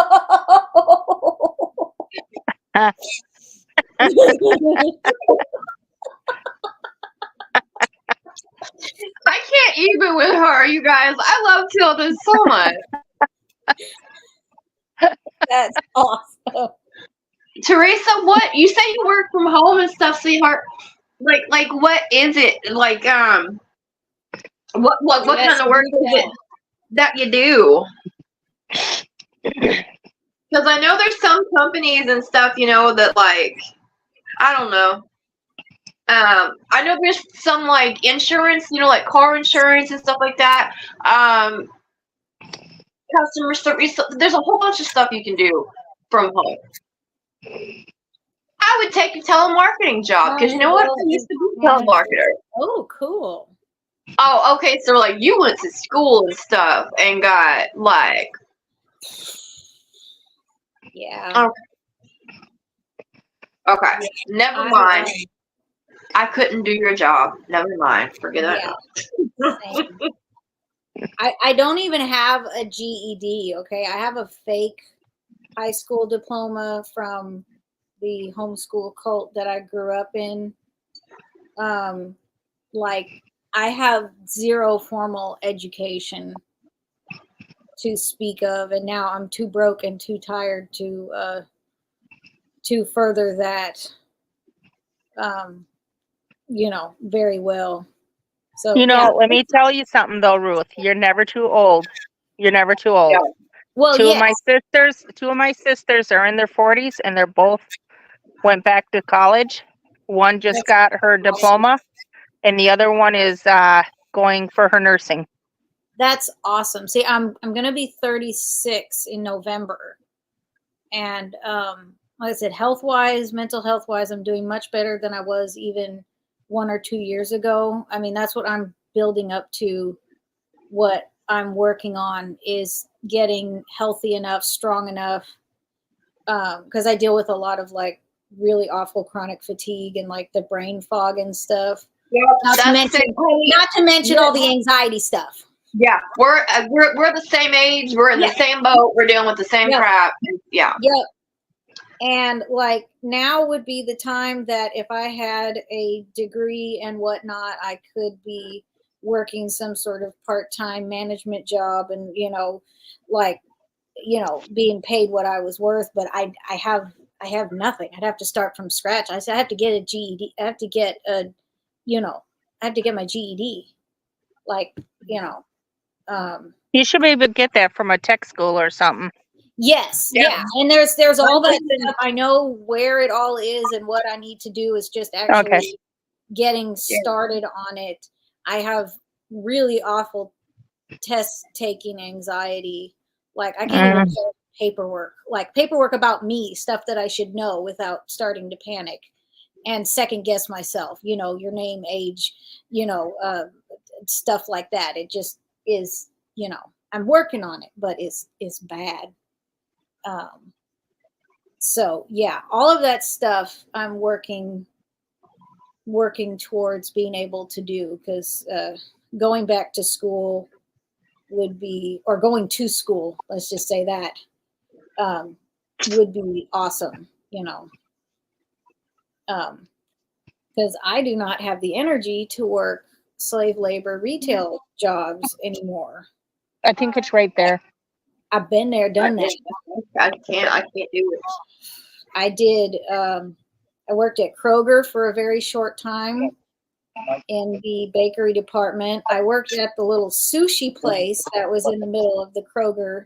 can't even with her, you guys. I love Tilda so much. That's awesome. Teresa, what you say you work from home and stuff, sweetheart? Like what is it? Like what kind of work is it that you do? Because I know there's some companies and stuff, that like, I don't know. I know there's some like insurance, like car insurance and stuff like that. Customer service. There's a whole bunch of stuff you can do from home. I would take a telemarketing job because you know what? I used to be a telemarketer. Oh, cool. Oh, okay. So like you went to school and stuff and got like. Yeah. Okay. Never mind. I couldn't do your job. Never mind. Forget that. I don't even have a GED. Okay, I have a fake high school diploma from the homeschool cult that I grew up in. Like I have zero formal education to speak of, and now I'm too broke and too tired to further that. Very well. So let me tell you something though, Ruth. You're never too old. You're never too old. Yeah. Well, two of my sisters are in their 40s, and they're both went back to college. One just got her diploma, and the other one is going for her nursing. That's awesome. See, I'm gonna be 36 in November, and like I said, health-wise, mental health-wise, I'm doing much better than I was even 1 or 2 years ago. I mean, that's what I'm building up to. What I'm working on is getting healthy enough, strong enough, because I deal with a lot of like really awful chronic fatigue and like the brain fog and stuff. Yeah, not to mention all the anxiety stuff. Yeah, we're the same age. We're in the same boat. We're dealing with the same crap. Yeah. Yep. And like now would be the time that if I had a degree and whatnot, I could be working some sort of part-time management job and, being paid what I was worth. But I have nothing. I'd have to start from scratch. I have to get a GED. I have to get I have to get my GED. You should be able to get that from a tech school or something. Yes, yeah. And there's all that stuff. I know where it all is, and what I need to do is just actually getting started on it. I have really awful test taking anxiety. Like I can't even fill paperwork about me, stuff that I should know without starting to panic and second guess myself, your name, age, stuff like that. It just is, I'm working on it, but it's bad. So yeah, all of that stuff I'm working towards being able to do, because going back to school would be, or going to school, let's just say that, would be awesome, because I do not have the energy to work slave labor retail jobs anymore. I think it's right there. I've been there, done that. I can't do it. I did. I worked at Kroger for a very short time in the bakery department. I worked at the little sushi place that was in the middle of the Kroger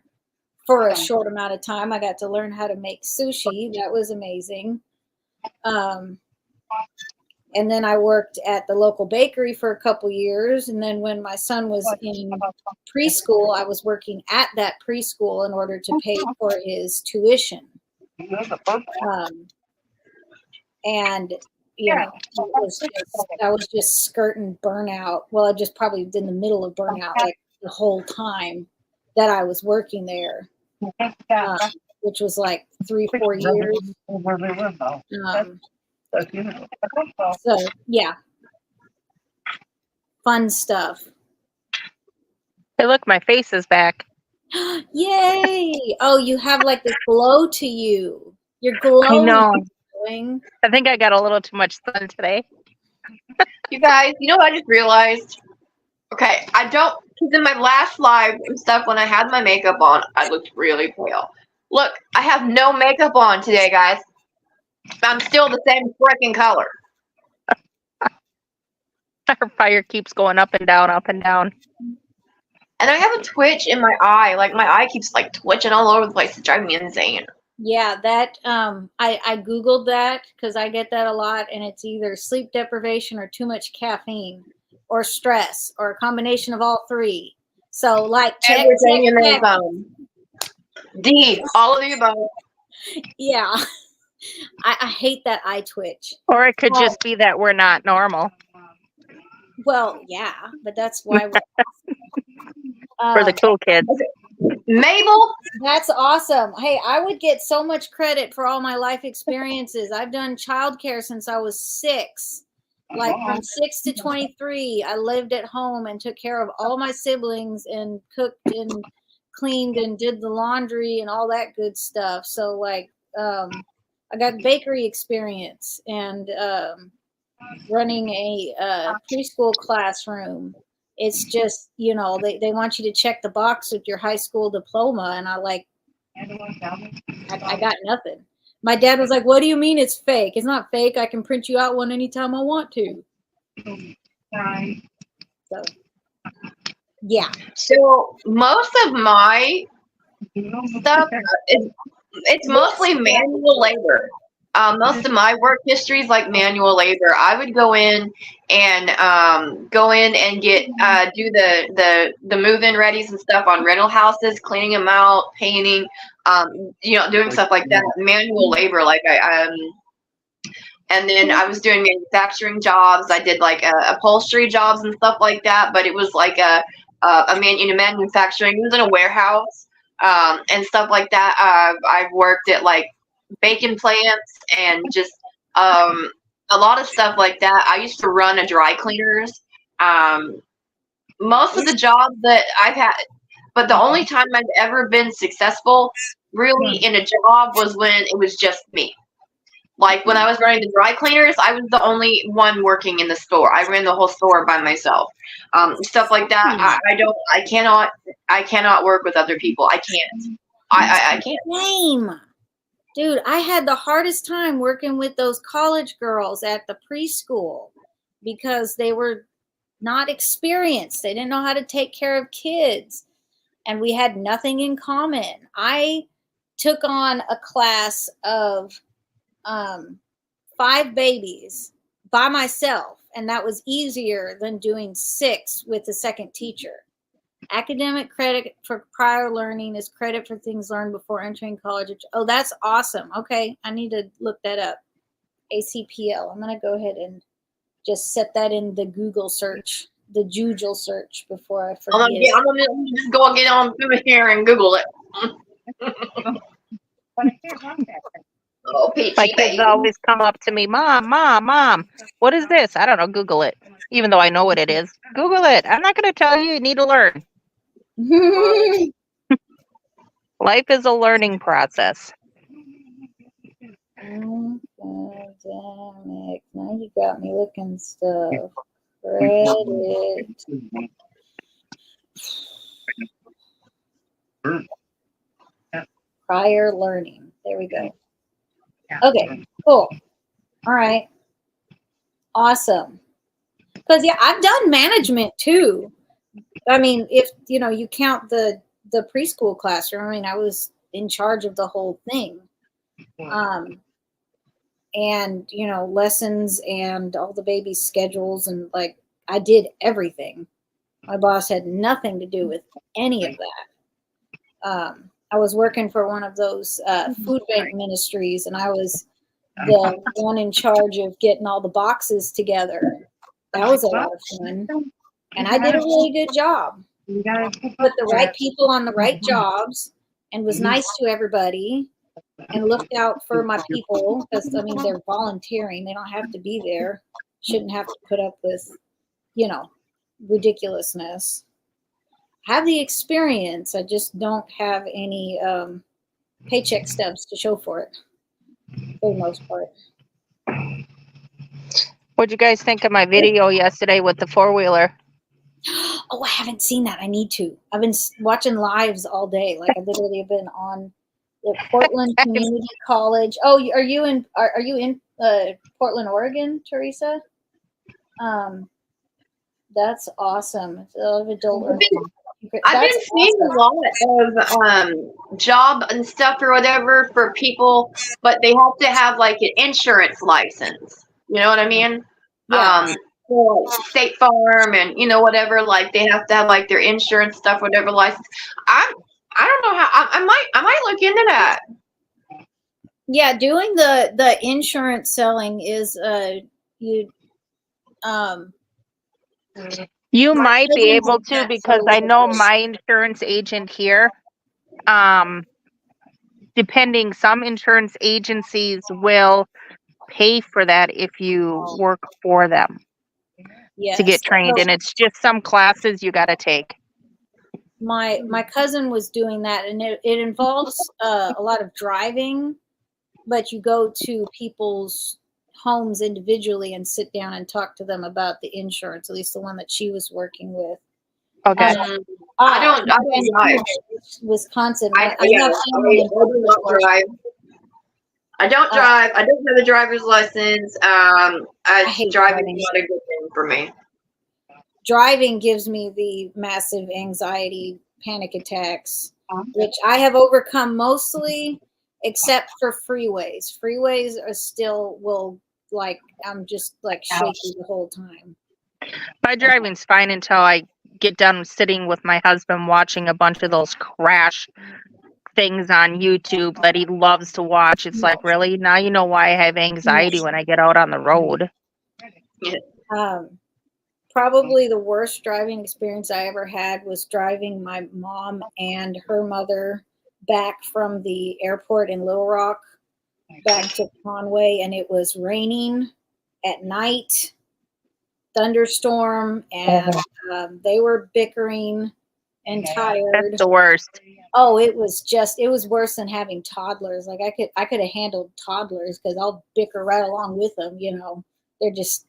for a short amount of time. I got to learn how to make sushi. That was amazing. And then I worked at the local bakery for a couple years. And then when my son was in preschool, I was working at that preschool in order to pay for his tuition. And, I was just skirting burnout. Well, I just probably in the middle of burnout like the whole time that I was working there, which was like 3-4 years. So yeah, fun stuff. Hey, look, my face is back. Yay! Oh, you have like this glow to you. You're glowing. I know. I think I got a little too much sun today. You guys, what I just realized? Okay, I don't, because in my last live and stuff, when I had my makeup on, I looked really pale. Look, I have no makeup on today, guys. I'm still the same freaking color. Our fire keeps going up and down, up and down. and I have a twitch in my eye. Like my eye keeps like twitching all over the place. It's driving me insane. Yeah, that I googled that because I get that a lot, and it's either sleep deprivation or too much caffeine or stress or a combination of all three. So like check. Everything in the zone. D, all of the above. Yeah. I hate that eye twitch. Or it could just be that we're not normal. Well, yeah, but that's why For the cool kids. Mabel? That's awesome. Hey, I would get so much credit for all my life experiences. I've done childcare since I was 6. Like from 6 to 23, I lived at home and took care of all my siblings and cooked and cleaned and did the laundry and all that good stuff. So like I got bakery experience and running a preschool classroom. It's just, you know, they want you to check the box with your high school diploma. And I got nothing. My dad was like, what do you mean it's fake? It's not fake. I can print you out one anytime I want to. So, yeah. So most of my stuff it's mostly manual labor. Most of my work history is like manual labor. I would go in and get do the move-in readies and stuff on rental houses, cleaning them out, painting, you know, doing stuff like that. Manual labor, like and then I was doing manufacturing jobs. I did like upholstery jobs and stuff like that. But it was like manufacturing. It was in a warehouse and stuff like that. I've worked at like bacon plants and just a lot of stuff like that. I used to run a dry cleaners. Most of the jobs that I've had, but the only time I've ever been successful really in a job was when it was just me. Like when I was running the dry cleaners, I was the only one working in the store. I ran the whole store by myself. Stuff like that. I cannot work with other people. I can't. I can't. Same. Dude, I had the hardest time working with those college girls at the preschool because they were not experienced. They didn't know how to take care of kids. And we had nothing in common. I took on a class of 5 babies by myself, and that was easier than doing 6 with a second teacher. Academic credit for prior learning is credit for things learned before entering college. Oh, that's awesome. Okay, I need to look that up. ACPL. I'm going to go ahead and just set that in the Google search, the Joogle search before I forget. I'm gonna just go get on through here and Google it. Oh, Peachy My kids baby. always come up to me, Mom, what is this? I don't know, Google it. Even though I know what it is. Google it. I'm not going to tell you. You need to learn. Life is a learning process. Pandemic. Now you got me looking stuff. Credit. Prior learning. There we go. Okay, cool. All right. Awesome. Because yeah, I've done management too. I mean, if you know, you count the preschool classroom, I mean, I was in charge of the whole thing. And you know, lessons and all the baby schedules, and like I did everything. My boss had nothing to do with any of that. I was working for one of those food bank ministries, and I was the one in charge of getting all the boxes together. That was a lot of fun. And I did a really good job. Put the right people on the right jobs and was nice to everybody and looked out for my people because, I mean, they're volunteering. They don't have to be there. Shouldn't have to put up with, you know, ridiculousness. Have the experience. I just don't have any paycheck stubs to show for it for the most part. What'd you guys think of my video yesterday with the 4-wheeler? Oh, I haven't seen that. I need to. I've been watching lives all day. Like I literally have been on the Portland Community College. Oh, are you in Portland, Oregon, Teresa? That's awesome. It's a lot of adult learning. You I've been That's seeing awesome. a lot of job and stuff or whatever for people, but they have to have like an insurance license. You know what I mean? Yeah. For State Farm and whatever. Like they have to have like their insurance stuff, whatever license. I don't know how. I might look into that. Yeah, doing the insurance selling is you You my might be cousin able did to, that for because a I little know bit. my insurance agent here, depending, some insurance agencies will pay for that if you work for them to Yes. get trained, So and it's just some classes you got to take. my cousin was doing that, and it involves a lot of driving, but you go to people's homes individually and sit down and talk to them about the insurance, at least the one that she was working with. Okay. I don't drive. Wisconsin. I have do family in not drive. I don't drive. I don't have a driver's license. hate Driving driving. is not a good thing for me. Driving gives me the massive anxiety, panic attacks, which I have overcome mostly, except for freeways. Freeways are still I'm just like shaky the whole time. My driving's fine until I get done sitting with my husband watching a bunch of those crash things on YouTube that he loves to watch. It's like, really? Now you know why I have anxiety when I get out on the road. Probably the worst driving experience I ever had was driving my mom and her mother back from the airport in Little Rock back to Conway, and it was raining at night, thunderstorm, and they were bickering and tired. That's the worst. Oh, it was worse than having toddlers. Like I could have handled toddlers because I'll bicker right along with them. They're just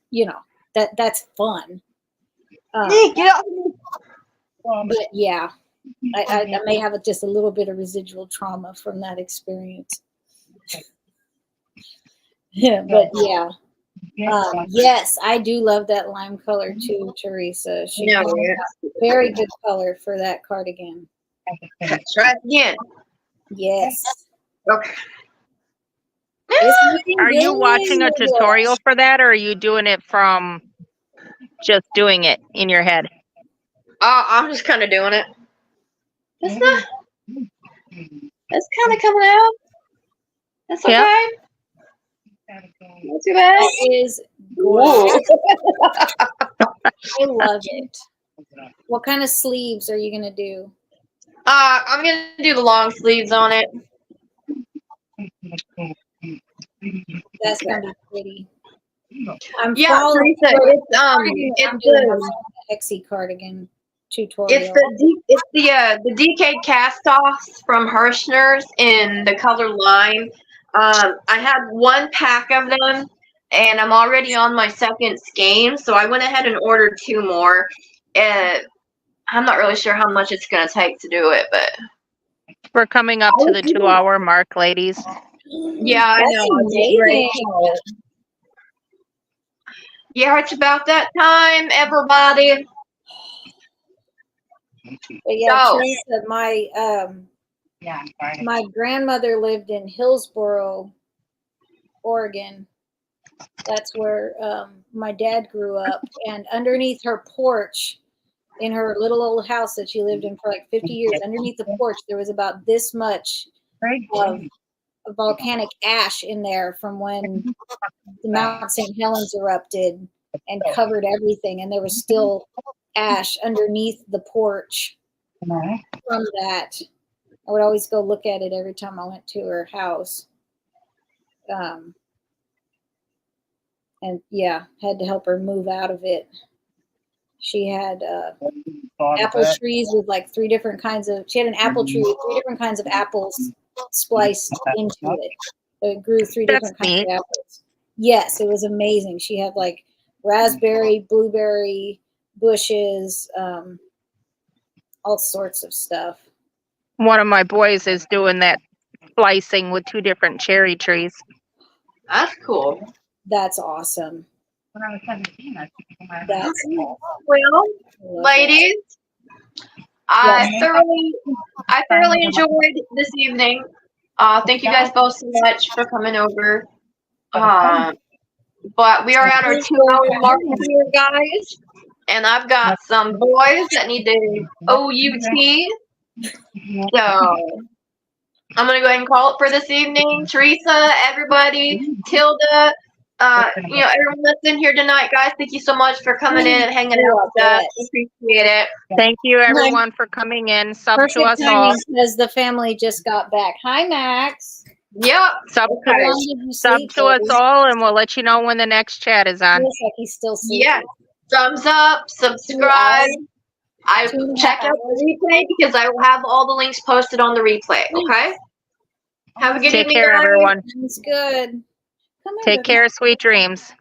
that's fun. But yeah, I may have just a little bit of residual trauma from that experience. Yeah, but yeah. Yes, I do love that lime color too, Teresa. She Yeah, got very good color for that cardigan. Try it again. Yes. Okay. Are you watching a tutorial for that, or are you doing it from just doing it in your head? I'm just kind of doing it. It's not. It's kind of coming out. That's okay. Yeah. Not too bad. That is gorgeous. I love it. What kind of sleeves are you gonna do? I'm gonna do the long sleeves on it. That's gonna be pretty. I'm Yeah, following. Teresa, I'm it's doing the a Hexie cardigan tutorial. it's the DK cast offs from Hirschner's in the color lime. I had one pack of them, and I'm already on my second skein, so I went ahead and ordered 2 more. I'm not really sure how much it's gonna take to do it, but We're coming up to the 2-hour mark, ladies. yeah, I That's know. I'm getting ready. Yeah, it's about that time, everybody. But yeah, So- Teresa, my grandmother lived in Hillsboro, Oregon. That's where my dad grew up. And underneath her porch, in her little old house that she lived in for like 50 years, underneath the porch, there was about this much of volcanic ash in there from when the Mount St. Helens erupted and covered everything. And there was still ash underneath the porch from that. I would always go look at it every time I went to her house. And yeah, had to help her move out of it. She had apple trees with like 3 different kinds of, she had an apple tree with 3 different kinds of apples spliced into it. So it grew 3 different kinds of apples. Yes, it was amazing. She had like raspberry, blueberry bushes, all sorts of stuff. One of my boys is doing that splicing with 2 different cherry trees. That's cool. That's awesome. When I was 17, That's awesome. Well, ladies, I thoroughly enjoyed this evening. Thank you guys both so much for coming over. But we are at our 2-hour mark here, guys. And I've got some boys that need to OUT. So I'm gonna go ahead and call it for this evening. Teresa, everybody, Tilda, everyone that's in here tonight, guys, thank you so much for coming in and hanging out with us. Appreciate it. Thank you everyone for coming in. Sub to Perfect us all. timing because the family just got back. Hi, Max. Yep. Sub, How long did you sub sleep, to us baby? all, and we'll let you know when the next chat is on. Looks like he's still sleeping. Yes. Thumbs up, subscribe. I 2.5 check out hours. the replay because I will have all the links posted on the replay. Okay. Have a good Take evening, care, guys. everyone. It's good. Come Take here. care. Sweet dreams.